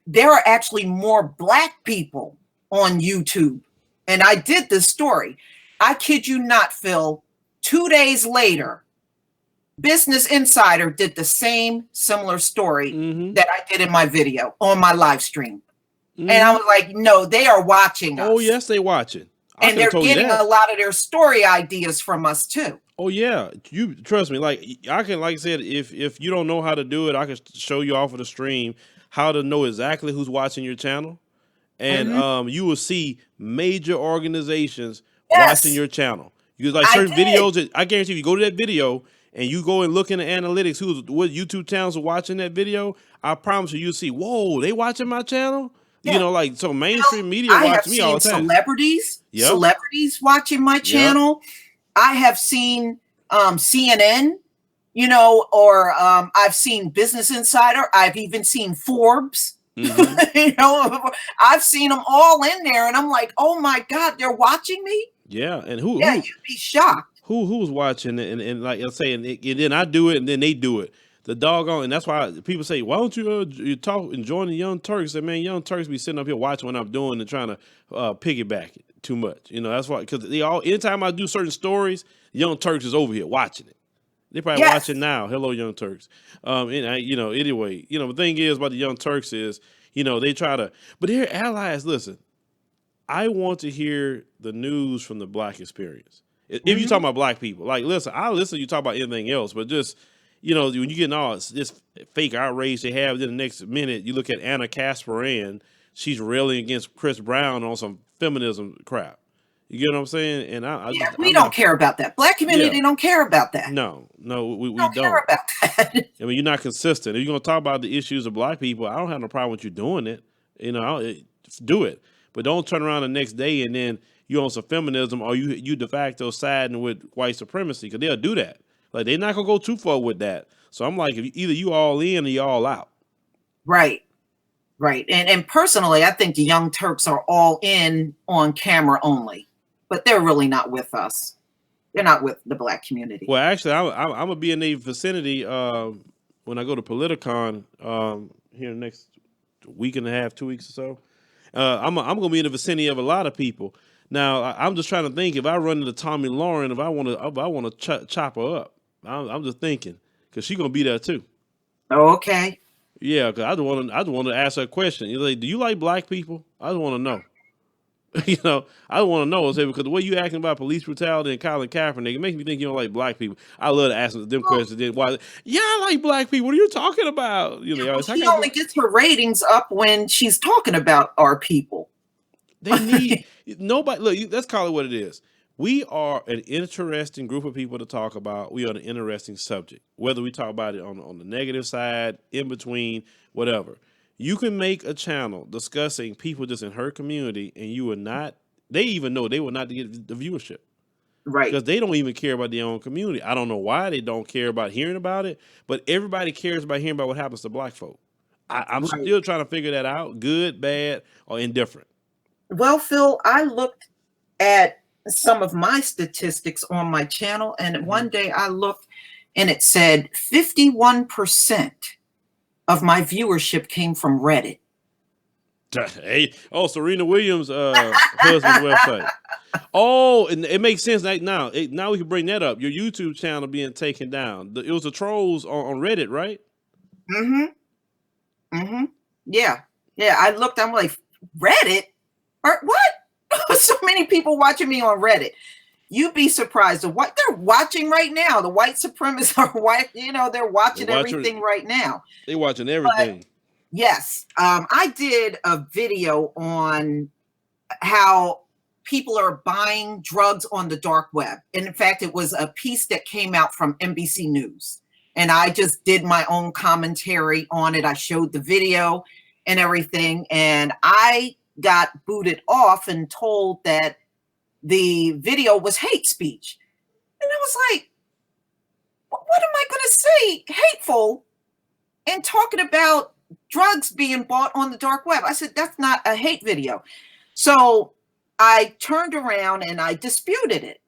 There are actually more Black people on YouTube. And I did this story. I kid you not, Phil. 2 days later, Business Insider did the same similar story that I did in my video on my live stream. And I was like, no, they are watching us. Oh, yes, they're watching. And they're getting a lot of their story ideas from us too. Oh, yeah. You trust me. Like I said, if you don't know how to do it, I can show you off of the stream how to know exactly who's watching your channel. and you will see major organizations watching Yes, your channel. You like I certain did. videos that I guarantee if you go to that video and you go and look in the analytics, what YouTube channels are watching that video, I promise you'll see, whoa, they watching my channel? You Yeah. know, like so You mainstream know, media I watch have me all seen the time. Yep. celebrities watching my Yep. channel. I have seen CNN, you know, or I've seen Business Insider. I've even seen Forbes. Mm-hmm. You know, I've seen them all in there, and I'm like, oh my God, they're watching me. Yeah. And Yeah, you'd be shocked. who's watching it and like I'm saying, and then I do it and then they do it. The doggone, and that's why people say, why don't you talk and join the Young Turks? And man, Young Turks be sitting up here watching what I'm doing and trying to piggyback it too much. You know, that's why, because they all, anytime I do certain stories, Young Turks is over here watching it. They probably Yes. watching now. Hello, Young Turks. And I, you know, anyway, you know, the thing is about the Young Turks is, you know, they try to, but they're allies. Listen, I want to hear the news from the Black experience. If you talk about Black people, like, listen, I'll listen to you talk about anything else, but just, you know, when you get all this fake outrage they have, then the next minute you look at Anna Casparan, she's railing against Chris Brown on some feminism crap. You get what I'm saying? And We don't care about that. Black community don't care about that. No, we don't care about that. I mean, you're not consistent. If you're going to talk about the issues of Black people, I don't have no problem with you doing it. You know, do it. But don't turn around the next day and then you on some feminism or you de facto siding with white supremacy, because they'll do that. Like, they're not going to go too far with that. So I'm like, either you all in or you all out. Right. And personally, I think the Young Turks are all in on camera only, but they're really not with us. They're not with the Black community. Well, actually, I'm going to be in the vicinity when I go to Politicon here in the next week and a half, 2 weeks or so. I'm going to be in the vicinity of a lot of people. Now, I'm just trying to think, if I run into Tommy Lauren, if I want to chop her up. I'm just thinking, because she's going to be there too. Okay. Yeah, because I just want to ask her a question. You're like, do you like Black people? I just want to know. You know, I want to know, because the way you acting about police brutality and Colin Kaepernick, it makes me think you don't like Black people. I love to ask them questions. Then why? Yeah, I like Black people. What are you talking about? You know, she only gets her ratings up when she's talking about our people. They need nobody. Look, let's call it what it is. We are an interesting group of people to talk about. We are an interesting subject, whether we talk about it on the negative side, in between, whatever. You can make a channel discussing people just in her community, and you will not. They even know they will not get the viewership, right? Because they don't even care about their own community. I don't know why they don't care about hearing about it, but everybody cares about hearing about what happens to Black folk. I'm still trying to figure that out: good, bad, or indifferent. Well, Phil, I looked at some of my statistics on my channel, and one day I looked and it said 51% of my viewership came from Reddit. Hey, Serena Williams' husband's website. Oh, and it makes sense. Like now we can bring that up. Your YouTube channel being taken down. It was the trolls on Reddit, right? Yeah. I looked. I'm like, Reddit? Or what? So many people watching me on Reddit. You'd be surprised. They're watching right now. The white supremacists are white. You know, they're watching everything right now. They're watching everything. But, yes. I did a video on how people are buying drugs on the dark web. And in fact, it was a piece that came out from NBC News. And I just did my own commentary on it. I showed the video and everything. And I got booted off and told that the video was hate speech. And I was like, what am I going to say hateful and talking about drugs being bought on the dark web? I said, that's not a hate video. So I turned around and I disputed it.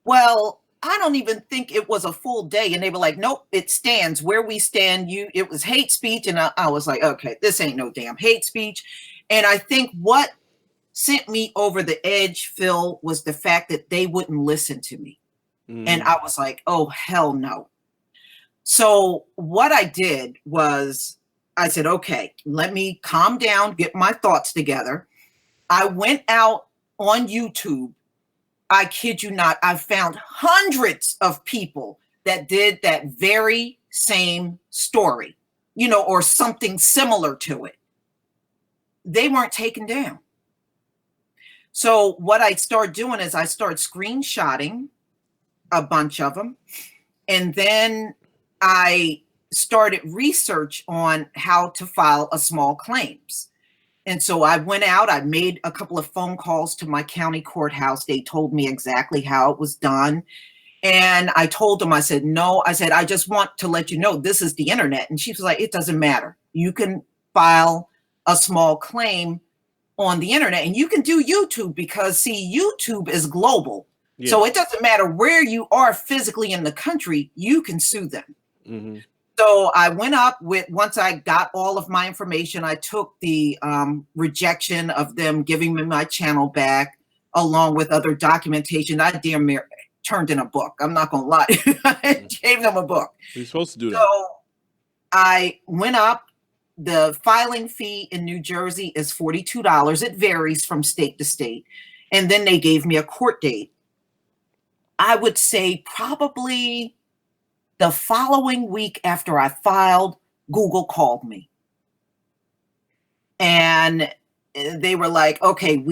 Well, I don't even think it was a full day. And they were like, nope, it stands where we stand. It was hate speech. And I was like, okay, this ain't no damn hate speech. And I think what sent me over the edge, Phil, was the fact that they wouldn't listen to me. And I was like, oh, hell no. So what I did was I said, okay, let me calm down, get my thoughts together. I went out on YouTube. I kid you not, I found hundreds of people that did that very same story, you know, or something similar to it. they weren't taken down. So what I started doing is I started screenshotting a bunch of them. And then I started research on how to file a small claims. And so I went out, I made a couple of phone calls to my county courthouse. They told me exactly how it was done. And I told them, I said, no, I said, I just want to let you know this is the internet. And she was like, it doesn't matter. You can file a small claim on the internet, and you can do YouTube because, see, YouTube is global. Yeah. So it doesn't matter where you are physically in the country, you can sue them. Mm-hmm. So I went up with, once I got all of my information, I took the rejection of them giving me my channel back, along with other documentation. I damn near turned in a book. I'm not going to lie. I gave them a book. You're supposed to do that. So I went up. The filing fee in New Jersey is $42. It varies from state to state. And then they gave me a court date. I would say probably the following week after I filed, Google called me. And they were like, okay,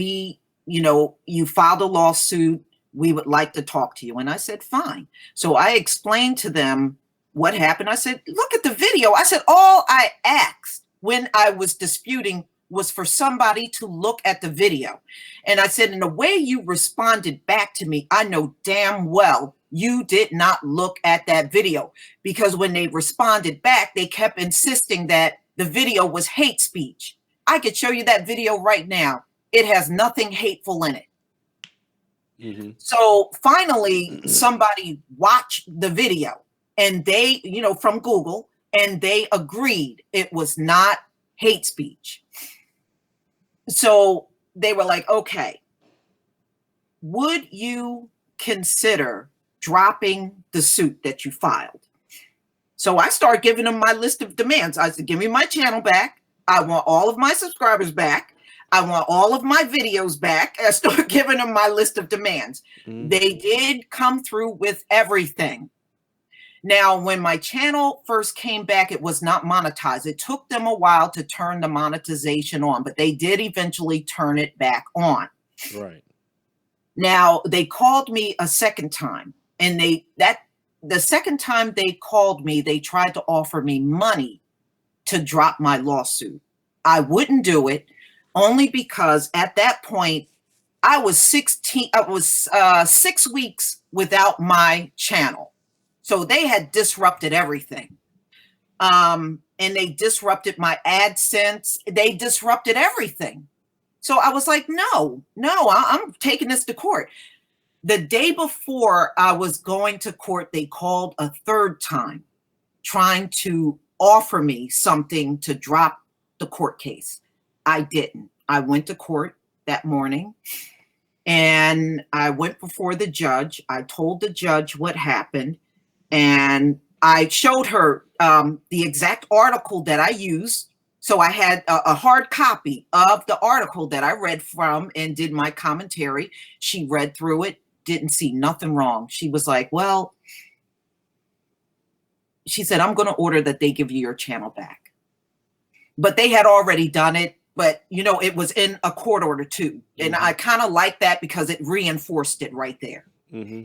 you filed a lawsuit. We would like to talk to you. And I said, fine. So I explained to them what happened. I said, look at the video. I said, all I asked when I was disputing was for somebody to look at the video. And I said, in the way you responded back to me, I know damn well you did not look at that video, because when they responded back, they kept insisting that the video was hate speech. I could show you that video right now. It has nothing hateful in it. Mm-hmm. So finally, somebody watched the video. And they, from Google, and they agreed it was not hate speech. So they were like, okay, would you consider dropping the suit that you filed? So I started giving them my list of demands. I said, give me my channel back. I want all of my subscribers back. I want all of my videos back. I started giving them my list of demands. Mm-hmm. They did come through with everything. Now, when my channel first came back, it was not monetized. It took them a while to turn the monetization on, but they did eventually turn it back on. Right. Now, they called me a second time, and the second time they called me, they tried to offer me money to drop my lawsuit. I wouldn't do it, only because at that point, I was 6 weeks without my channel. So they had disrupted everything. And they disrupted my AdSense. They disrupted everything. So I was like, no, I'm taking this to court. The day before I was going to court, they called a third time, trying to offer me something to drop the court case. I didn't. I went to court that morning, and I went before the judge. I told the judge what happened. And I showed her the exact article that I used. So I had a hard copy of the article that I read from and did my commentary. She read through it, didn't see nothing wrong. She was like, well, she said, I'm going to order that they give you your channel back. But they had already done it. But, it was in a court order too. And I kind of like that because it reinforced it right there. Mm-hmm.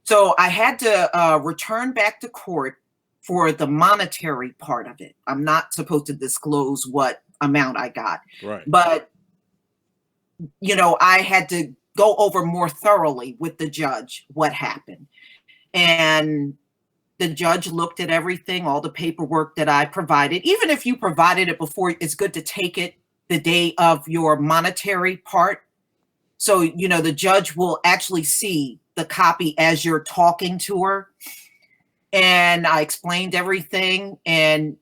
So I had to return back to court for the monetary part of it. I'm not supposed to disclose what amount I got. Right. But, I had to go over more thoroughly with the judge what happened. And the judge looked at everything, all the paperwork that I provided. Even if you provided it before, it's good to take it the day of your monetary part. So, the judge will actually see the copy as you're talking to her. And I explained everything, and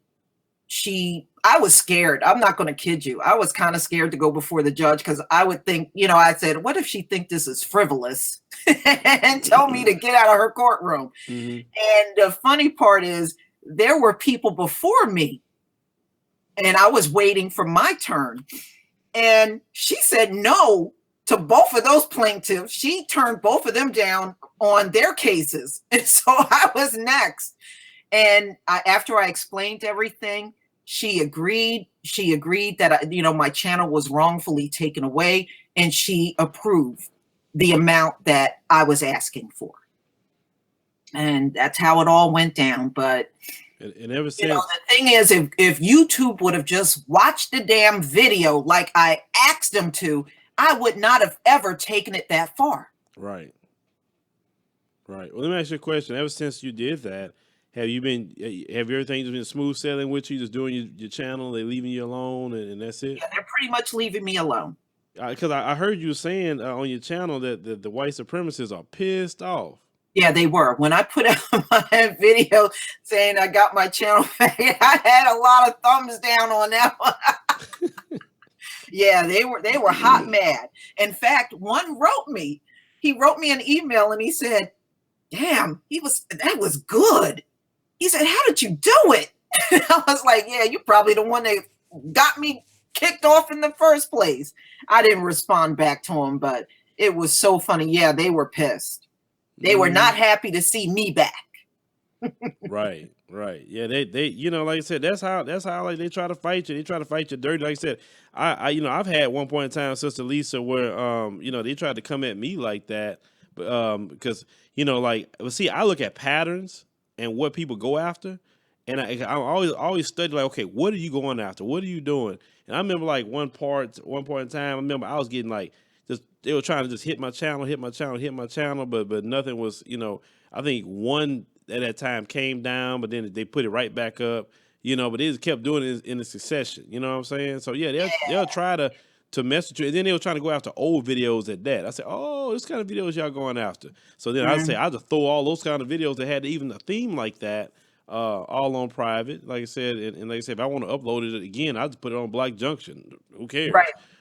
I was scared. I'm not going to kid you. I was kind of scared to go before the judge because I would think, I said, what if she think this is frivolous and tell me to get out of her courtroom? Mm-hmm. And the funny part is there were people before me, and I was waiting for my turn. And she said no to both of those plaintiffs. She turned both of them down on their cases. And so I was next. And after I explained everything, She agreed. She agreed that, my channel was wrongfully taken away, and she approved the amount that I was asking for. And that's how it all went down. But and ever since, the thing is, if YouTube would have just watched the damn video like I asked them to, I would not have ever taken it that far. Right. Well, let me ask you a question. Ever since you did that, have everything just been smooth sailing with you, just doing your channel, they leaving you alone, and that's it? Yeah, they're pretty much leaving me alone. Because I heard you saying on your channel that the white supremacists are pissed off. Yeah, they were. When I put out my video saying I got my channel back, I had a lot of thumbs down on that one. Yeah, they were hot mad. In fact, one wrote me. He wrote me an email and he said, "Damn, that was good." He said, "How did you do it?" And I was like, "Yeah, you're probably the one that got me kicked off in the first place." I didn't respond back to him, but it was so funny. Yeah, they were pissed. They were not happy to see me back. Right. Yeah, they like I said, that's how like they try to fight you. They try to fight you dirty. Like I said, I've had one point in time, Sister Lisa, where they tried to come at me like that, but because see, I look at patterns and what people go after, and I always study like, okay, what are you going after? What are you doing? And I remember like one point in time, I remember I was getting like they were trying to just hit my channel, but nothing was, I think one at that time came down, but then they put it right back up, but they just kept doing it in a succession, you know what I'm saying? So yeah, they'll try to message you, and then they were trying to go after old videos at that. I said, oh, this kind of videos y'all going after. So then I'd say I just throw all those kind of videos that had even a theme like that all on private, like I said, and like I said, if I want to upload it again, I just put it on Black Junction. Who cares,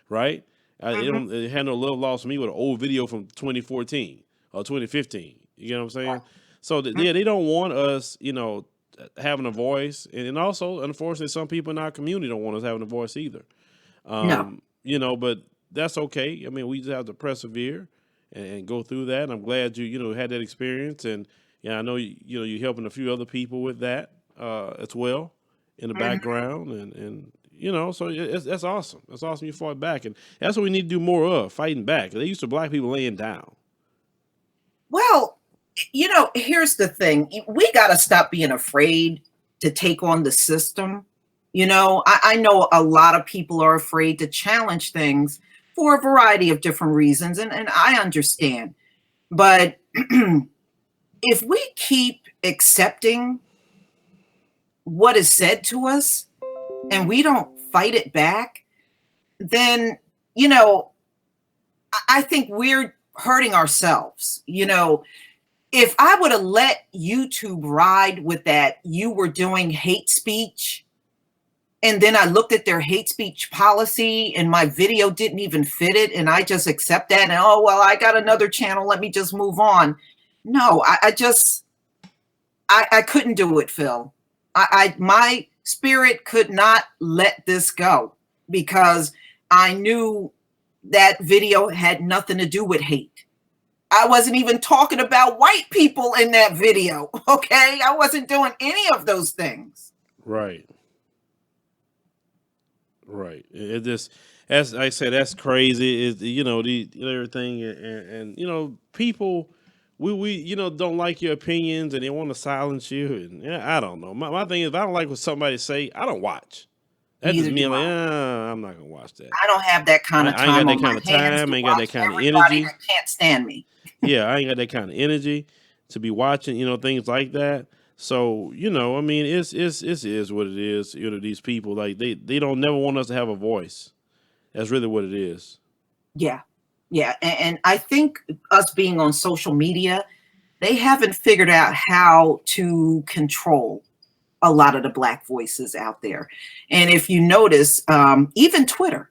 right? It had no love lost for me with an old video from 2014 or 2015. You get what I'm saying? Right. So they don't want us, having a voice, and also, unfortunately, some people in our community don't want us having a voice either. No. But that's okay. I mean, we just have to persevere and go through that. And I'm glad you had that experience, and I know you're helping a few other people with that as well in the background, and. So that's awesome. That's awesome you fought back. And that's what we need to do more of, fighting back. They used to black people laying down. Well, here's the thing. We got to stop being afraid to take on the system. I know a lot of people are afraid to challenge things for a variety of different reasons, and I understand. But if we keep accepting what is said to us, and we don't fight it back, then, I think we're hurting ourselves. If I would have let YouTube ride with that, you were doing hate speech, and then I looked at their hate speech policy and my video didn't even fit it, and I just accept that, and oh, well, I got another channel, let me just move on. No, I couldn't do it, Phil. My spirit could not let this go, because I knew that video had nothing to do with hate. I wasn't even talking about white people in that video. Okay. I wasn't doing any of those things. Right. It just, as I said, that's crazy. Is everything, and people, we don't like your opinions, and they want to silence you. And I don't know. My thing is, if I don't like what somebody say, I don't watch. That's just me. I'm like, I'm not gonna watch that. I don't have that kind of time. I ain't got that kind of time. I ain't got that kind of energy. That can't stand me. Yeah, I ain't got that kind of energy to be watching, things like that. So, I mean, it is what it is. These people, like they don't never want us to have a voice. That's really what it is. Yeah. And I think us being on social media, they haven't figured out how to control a lot of the Black voices out there. And if you notice, even Twitter,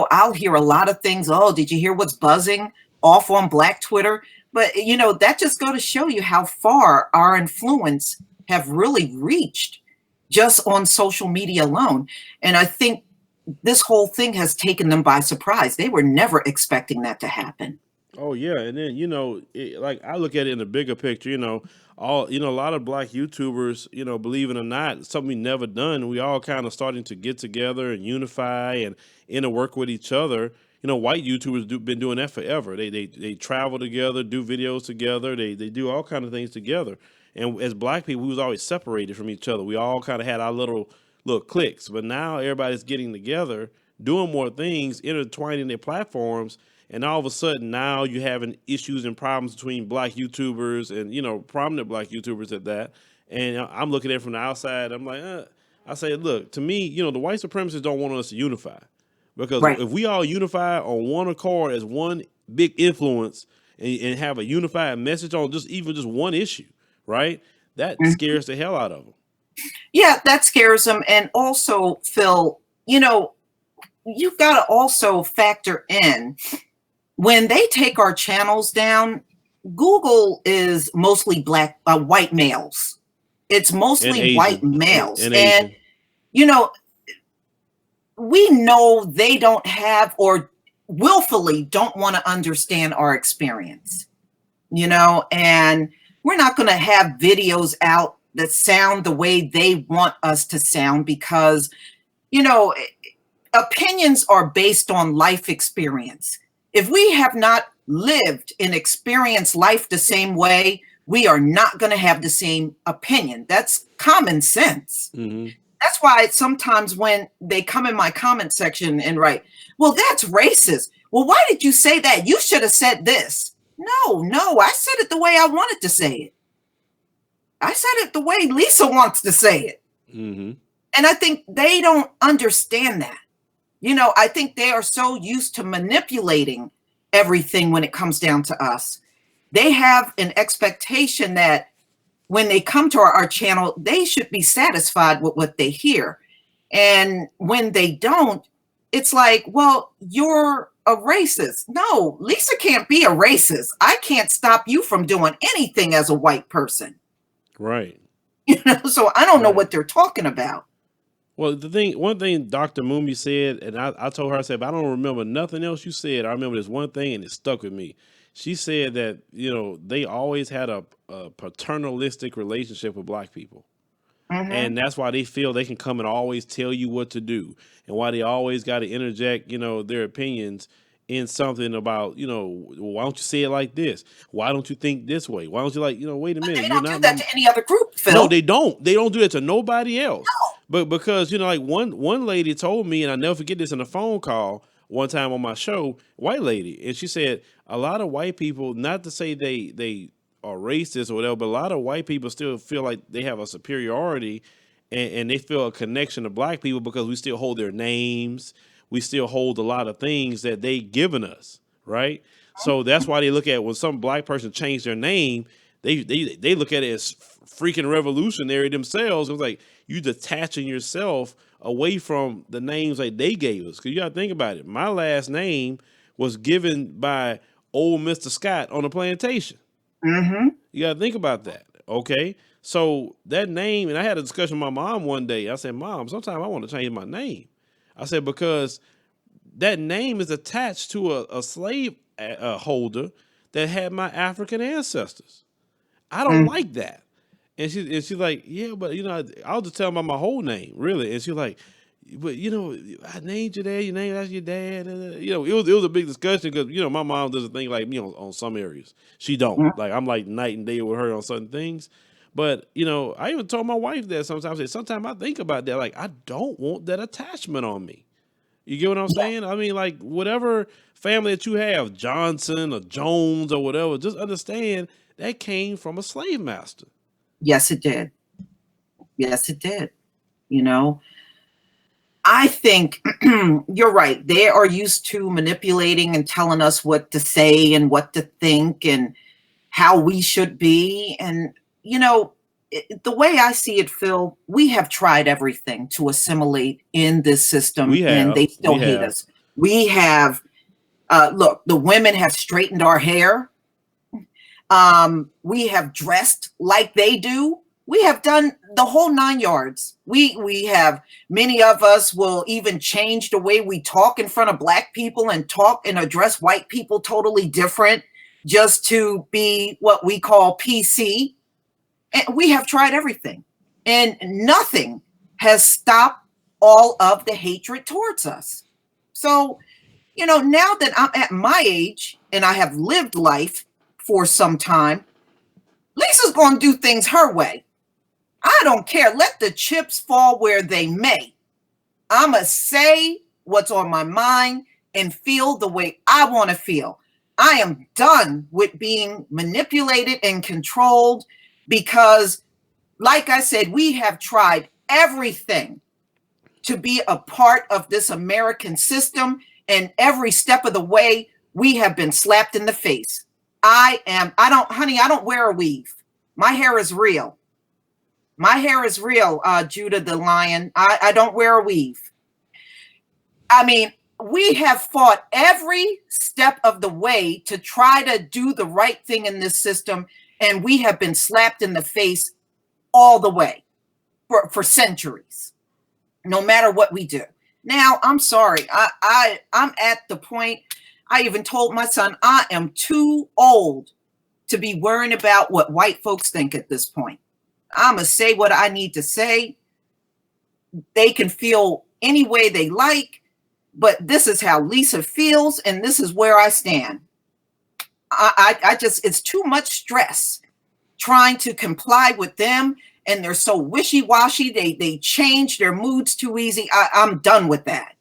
I'll hear a lot of things. Oh, did you hear what's buzzing off on Black Twitter? But, that just go to show you how far our influence have really reached just on social media alone. And I think this whole thing has taken them by surprise. They were never expecting that to happen. Oh yeah, and then like I look at it in the bigger picture. A lot of black YouTubers, believe it or not, something we never done. We all kind of starting to get together and unify and interwork with each other. White YouTubers been doing that forever. They travel together, do videos together. They do all kind of things together. And as black people, we was always separated from each other. We all kind of had our little cliques. But now everybody's getting together, doing more things, intertwining their platforms, and all of a sudden now you're having issues and problems between black YouTubers and prominent black YouTubers at that. And I'm looking at it from the outside. I'm like, I say, look, to me, the white supremacists don't want us to unify, because Right. if we all unify on one accord as one big influence and have a unified message on just one issue, right? That Mhm. scares the hell out of them. Yeah, that scares them. And also, Phil, you've got to also factor in when they take our channels down. Google is mostly white males. It's And mostly white Asian males. and And, Asian. you know, we know they don't have, or willfully don't want to understand our experience, and we're not going to have videos out that sound the way they want us to sound, because, you know, opinions are based on life experience. If we have not lived and experienced life the same way, we are not going to have the same opinion. That's common sense. Hmm. That's why sometimes when they come in my comment section and write, well, that's racist. Well, why did you say that? You should have said this. No, I said it the way I wanted to say it. I said it the way Lisa wants to say it. Hmm. And I think they don't understand that. I think they are so used to manipulating everything when it comes down to us. They have an expectation that when they come to our channel, they should be satisfied with what they hear. And when they don't, it's like, well, you're a racist. No, Lisa can't be a racist. I can't stop you from doing anything as a white person. Right. So I don't know Right. what they're talking about. Well, one thing Dr. Mumi said, and I told her, I said, if I don't remember nothing else you said, I remember this one thing and it stuck with me. She said that, they always had a paternalistic relationship with black people. Mm-hmm. And that's why they feel they can come and always tell you what to do, and why they always got to interject, their opinions in something about, why don't you say it like this? Why don't you think this way? Why don't you wait a But minute, they you're don't do not that my. to any other group, No, Phil. they don't. They don't do that to nobody else. But because like one lady told me, and I never forget this in a phone call one time on my show, white lady, and she said a lot of white people, not to say they are racist or whatever, but a lot of white people still feel like they have a superiority, and they feel a connection to black people because we still hold their names, we still hold a lot of things that they given us, right? So that's why they look at when some black person changed their name, they look at it as freaking revolutionary themselves. It was like you detaching yourself away from the names like they gave us. Because you got to think about it. My last name was given by old Mr. Scott on the plantation. Mm-hmm. You got to think about that. Okay. So that name, and I had a discussion with my mom one day. I said, Mom, sometimes I want to change my name. I said, because that name is attached to a slave holder that had my African ancestors. I don't Mm-hmm. like that. And she's like, yeah, but I'll just tell them about my whole name, really. And she's like, but I named you that. You named after your dad. It was a big discussion because my mom doesn't think like me on some areas. She don't. Like I'm like night and day with her on certain things. But I even told my wife that sometimes. I say, sometimes I think about that. Like I don't want that attachment on me. You get what I'm Yeah. saying? I mean, like whatever family that you have, Johnson or Jones or whatever, just understand that came from a slave master. Yes, it did. Yes, it did. You know, I think you're right. They are used to manipulating and telling us what to say and what to think and how we should be. And, the way I see it, Phil, we have tried everything to assimilate in this system We and have, they we still hate have. us. We have, look, the women have straightened our hair. We have dressed like they do. We have done the whole 9 yards. We have, many of us will even change the way we talk in front of black people and talk and address white people totally different just to be what we call PC. And we have tried everything, and nothing has stopped all of the hatred towards us. So, now that I'm at my age and I have lived life for some time, Lisa's going to do things her way. I don't care. Let the chips fall where they may. I'm going to say what's on my mind and feel the way I want to feel. I am done with being manipulated and controlled because, like I said, we have tried everything to be a part of this American system, and every step of the way, we have been slapped in the face. I don't wear a weave. My hair is real. My hair is real, Judah the Lion. I don't wear a weave. I mean, we have fought every step of the way to try to do the right thing in this system, and we have been slapped in the face all the way for centuries, no matter what we do. Now, I'm sorry. I'm at the point, I even told my son, I am too old to be worrying about what white folks think at this point. I'm going to say what I need to say. They can feel any way they like, but this is how Lisa feels, and this is where I stand. I just, it's too much stress trying to comply with them, and they're so wishy-washy. They change their moods too easy. I'm done with that.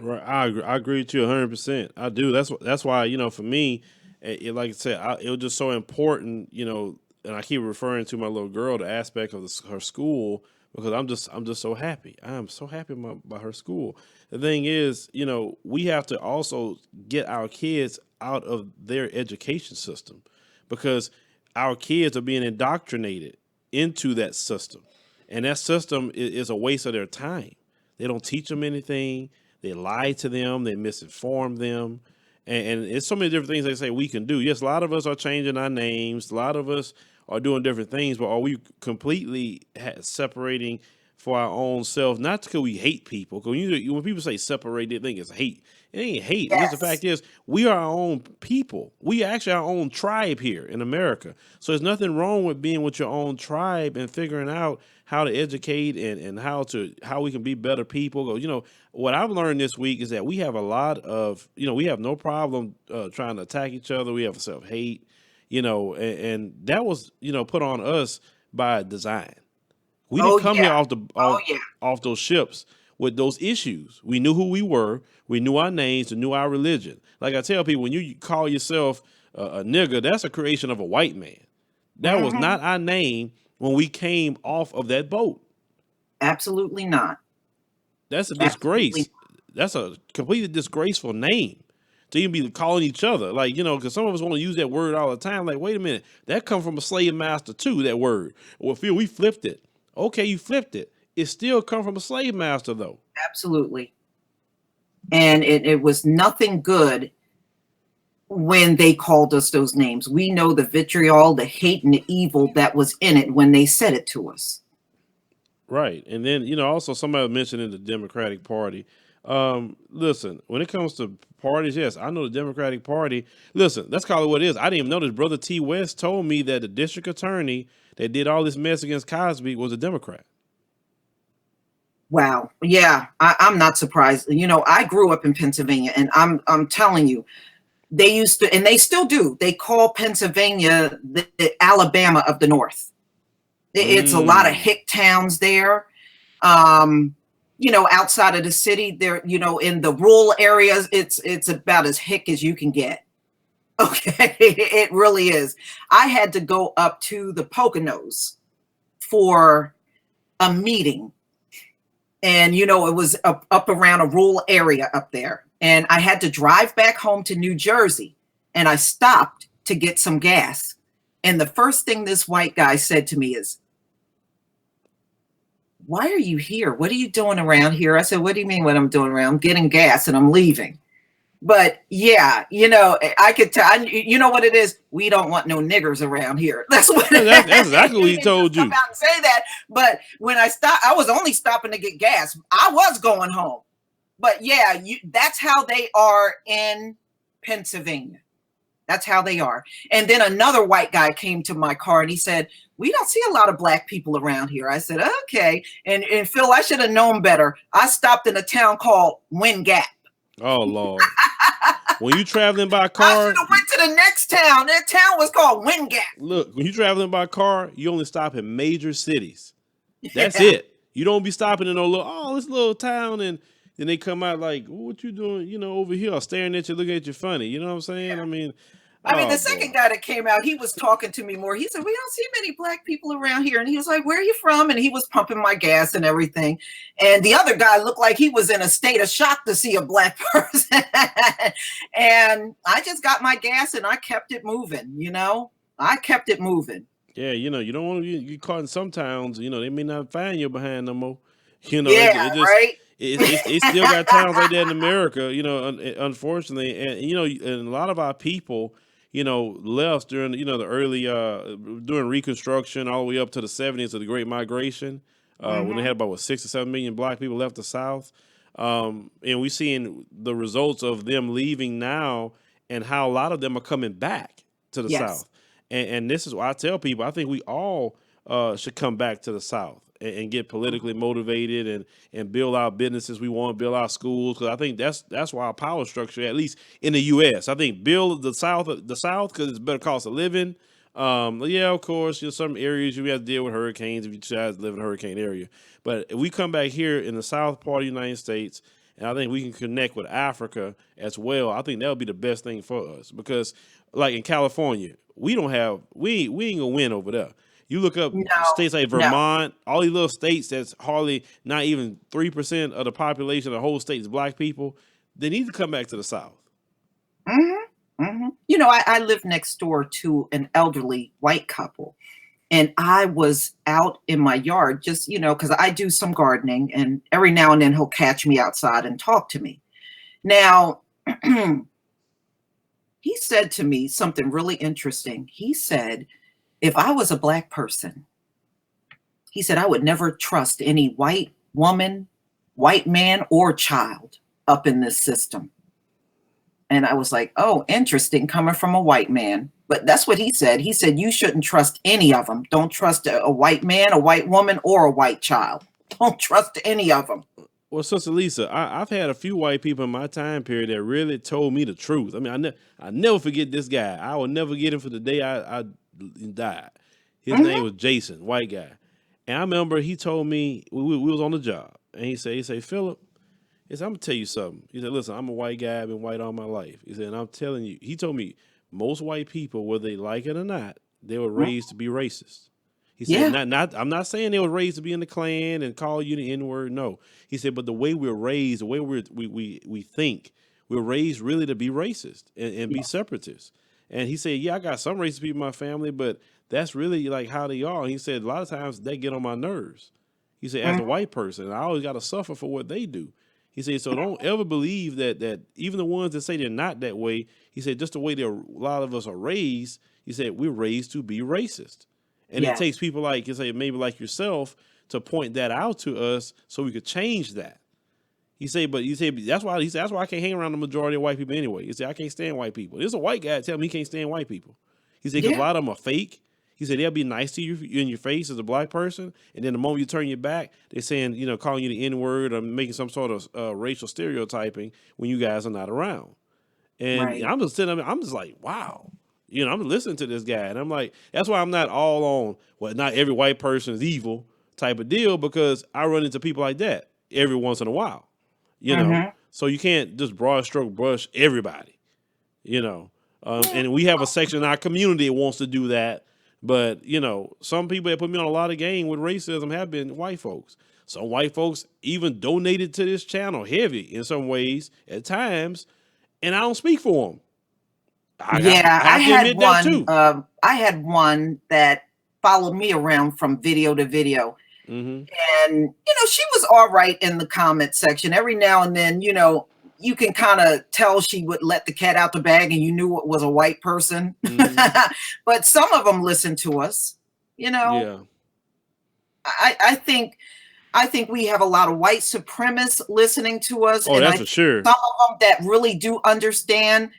Right, I agree with you 100%. I do. That's why for me, like I said, it was just so important. And I keep referring to my little girl, the aspect of her school, because I'm just so happy. I am so happy about her school. The thing is, we have to also get our kids out of their education system, because our kids are being indoctrinated into that system, and that system is a waste of their time. They don't teach them anything. They lie to them. They misinform them. And it's so many different things they say we can do. Yes, a lot of us are changing our names. A lot of us are doing different things, but are we completely separating for our own self? Not because we hate people. Because when people say separate, they think it's hate. It ain't hate. Yes. Just the fact is, we are our own people. We are actually our own tribe here in America. So there's nothing wrong with being with your own tribe and figuring out how to educate and how we can be better people. What I've learned this week is that we have a lot of, we have no problem trying to attack each other. We have self-hate, and that was, put on us by design. We didn't come here off those ships with those issues. We knew who we were. We knew our names and knew our religion. Like I tell people, when you call yourself a nigger, that's a creation of a white man. That was not our name when we came off of that boat. Absolutely not. That's a disgrace. That's a completely disgraceful name to even be calling each other. Like, because some of us want to use that word all the time. Like, wait a minute, that come from a slave master too, that word. Well, Phil, we flipped it. Okay, you flipped it. It still come from a slave master though. Absolutely. And it was nothing good when they called us those names. We know the vitriol, the hate, and the evil that was in it when they said it to us. Right. And then, also somebody mentioned in the Democratic Party. Listen, when it comes to parties, yes, I know the Democratic Party. Listen, let's call it what it is. I didn't even know this. Brother T. West told me that the district attorney that did all this mess against Cosby was a Democrat. Wow. Yeah, I'm not surprised. I grew up in Pennsylvania, and I'm telling you, they used to, and they still do. They call Pennsylvania the Alabama of the North. It's a lot of hick towns there. Outside of the city, there, in the rural areas, it's about as hick as you can get. Okay, it really is. I had to go up to the Poconos for a meeting. And, it was up around a rural area up there. And I had to drive back home to New Jersey. And I stopped to get some gas. And the first thing this white guy said to me is, "Why are you here? What are you doing around here?" I said, "What do you mean what I'm doing around? I'm getting gas and I'm leaving." But yeah, I could tell. You know what it is? We don't want no niggers around here. That's what. Yeah, that's exactly what he told come you. out and say that. But when I stopped, I was only stopping to get gas. I was going home. But yeah, that's how they are in Pennsylvania. That's how they are. And then another white guy came to my car and he said, "We don't see a lot of black people around here." I said, "Okay." And Phil, I should have known better. I stopped in a town called Wind Gap. Oh Lord. When you traveling by car, I should have went to the next town. That town was called Wind Gap. Look, when you traveling by car, you only stop in major cities. That's it. You don't be stopping in this little town, and then they come out like, what you doing, over here, staring at you, looking at you funny. You know what I'm saying? Yeah. I mean, the second guy that came out, he was talking to me more. He said, "We don't see many black people around here." And he was like, "Where are you from?" And he was pumping my gas and everything. And the other guy looked like he was in a state of shock to see a black person. And I just got my gas and I kept it moving, I kept it moving. Yeah, you don't want to get caught in some towns, they may not find you behind no more. Yeah, right? It still got towns like that in America, unfortunately. And, and a lot of our people, left during, the early, during Reconstruction all the way up to the 70s of the Great Migration, when they had about, 6 or 7 million black people left the South. And we're seeing the results of them leaving now and how a lot of them are coming back to the South. And this is why I tell people, I think we all should come back to the South and get politically motivated and build our businesses we want, build our schools, because I think that's why our power structure, at least in the U.S., I think build the South because it's better cost of living. Yeah, of course, some areas you have to deal with hurricanes if you decide to live in a hurricane area. But if we come back here in the South part of the United States, and I think we can connect with Africa as well, I think that would be the best thing for us. Because like in California, we ain't gonna win over there. You look up states like Vermont, all these little states that's hardly not even 3% of the population of the whole state is black people. They need to come back to the South. I live next door to an elderly white couple. And I was out in my yard just, because I do some gardening, and every now and then he'll catch me outside and talk to me. Now, he said to me something really interesting. He said, if I was a black person, he said, I would never trust any white woman, white man, or child up in this system. And I was like, oh, interesting, coming from a white man. But that's what he said. He said, you shouldn't trust any of them. Don't trust a white man, a white woman, or a white child. Don't trust any of them. Well, Sister Lisa, I've had a few white people in my time period that really told me the truth. I mean, I never forget this guy. I will never get him for the day I died. His name was Jason, white guy. And I remember he told me, we was on the job, and he said, Phillip, he said, I'm going to tell you something. He said, listen, I'm a white guy. I've been white all my life. He said, and I'm telling you, he told me most white people, whether they like it or not, they were raised to be racist. He said, I'm not saying they were raised to be in the Klan and call you the N-word. No. He said, but the way we're raised, the way we think, we're raised really to be racist and be separatists. And he said, I got some racist people in my family, but that's really like how they are. And he said, a lot of times they get on my nerves. He said, as a white person, I always got to suffer for what they do. He said, so don't ever believe that even the ones that say they're not that way, he said, just the way a lot of us are raised, he said, we're raised to be racist. And it takes people like, you say, maybe like yourself to point that out to us so we could change that. He said, that's why I can't hang around the majority of white people anyway. He said, I can't stand white people. There's a white guy telling me he can't stand white people. He said, because a lot of them are fake. He said, they'll be nice to you in your face as a black person. And then the moment you turn your back, they're saying, calling you the N-word or making some sort of racial stereotyping when you guys are not around. And I'm just sitting there, I'm just like, wow. I'm listening to this guy. And I'm like, that's why I'm not all on, well, not every white person is evil type of deal, because I run into people like that every once in a while, So you can't just broad stroke brush everybody, and we have a section in our community that wants to do that. But, some people that put me on a lot of game with racism have been white folks. Some white folks even donated to this channel heavy in some ways at times, and I don't speak for them. I had one that followed me around from video to video. And, she was all right in the comment section. Every now and then, you can kind of tell she would let the cat out the bag and you knew it was a white person. But some of them listen to us, you know. Yeah. I think we have a lot of white supremacists listening to us. Oh, and that's for sure. Some of them that really do understand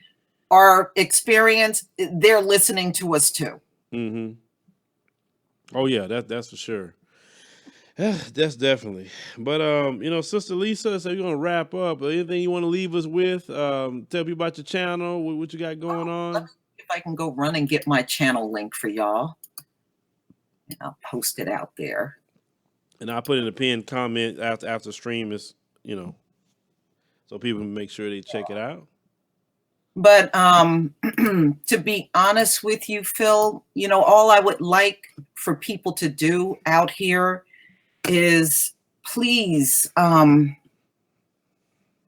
our experience, they're listening to us too. Oh yeah, that's for sure. Yeah, that's definitely. But Sister Lisa, so you're gonna wrap up. Anything you want to leave us with? Tell people about your channel, what you got going on. If I can go run and get my channel link for y'all, and I'll post it out there. And I'll put in a pinned comment after stream is, so people can make sure they check it out. But to be honest with you, Phil, all I would like for people to do out here is please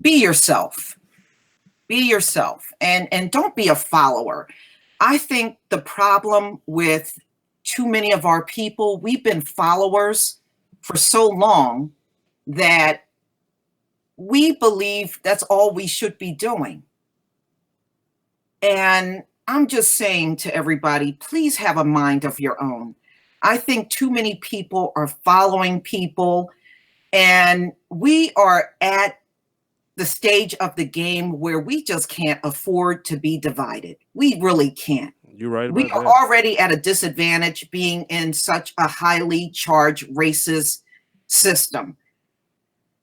be yourself. Be yourself and don't be a follower. I think the problem with too many of our people, we've been followers for so long that we believe that's all we should be doing. And I'm just saying to everybody, please have a mind of your own. I think too many people are following people, and we are at the stage of the game where we just can't afford to be divided. We really can't. You're right about we are that. already at a disadvantage being in such a highly charged racist system.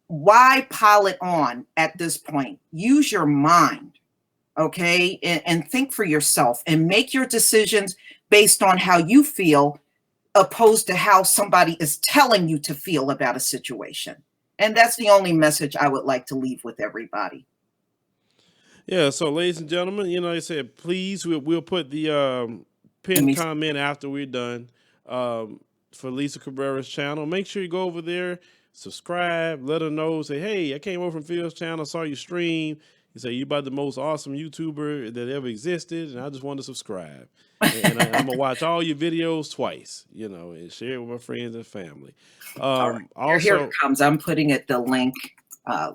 Why pile it on at this point? Use your mind. Okay, and think for yourself and make your decisions based on how you feel, opposed to how somebody is telling you to feel about a situation. And that's the only message I would like to leave with everybody. Yeah, so ladies and gentlemen, like I said, please, we'll put the pinned comment after we're done for Lisa Cabrera's channel. Make sure you go over there, subscribe, let her know, say, hey, I came over from Phil's channel, saw your stream. You say, you're about the most awesome YouTuber that ever existed, and I just want to subscribe. And I'm going to watch all your videos twice, and share it with my friends and family. Right. Also, here it comes. I'm putting it the link,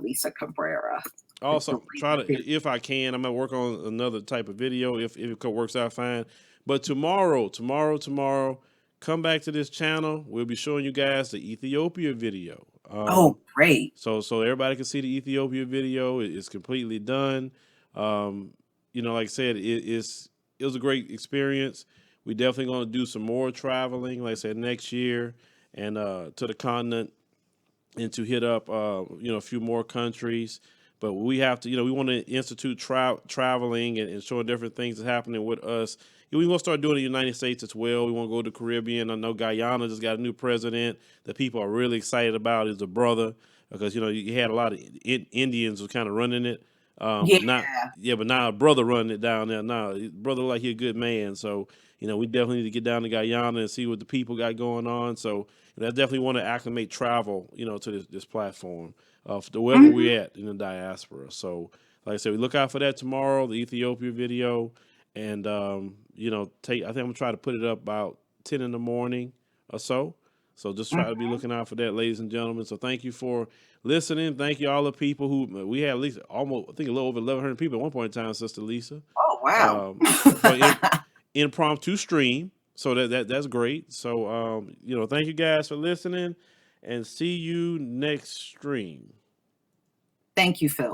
Lisa Cabrera. Also, try to, if I can, I'm going to work on another type of video if it works out fine. But tomorrow, come back to this channel. We'll be showing you guys the Ethiopia video. Oh, great. So everybody can see the Ethiopia video. It's completely done. Like I said, it was a great experience. We're definitely going to do some more traveling, like I said, next year and to the continent and to hit up, a few more countries. But we have to, we want to institute traveling and showing different things that's happening with us. We want to start doing it in the United States as well. We want to go to the Caribbean. I know Guyana just got a new president that people are really excited about. Is a brother because, you had a lot of Indians who kind of running it. But now a brother running it down there. Now, brother like he a good man. So, we definitely need to get down to Guyana and see what the people got going on. So, I definitely want to acclimate travel, to this platform. Wherever we're at in the diaspora. So, like I said, we look out for that tomorrow, the Ethiopia video. And, I think I'm going to try to put it up about 10 in the morning or so. So just try to be looking out for that, ladies and gentlemen. So thank you for listening. Thank you all the people who, we had at least almost, I think a little over 1,100 people at one point in time, Sister Lisa. Oh, wow. Impromptu stream. So that's great. So, thank you guys for listening and see you next stream. Thank you, Phil.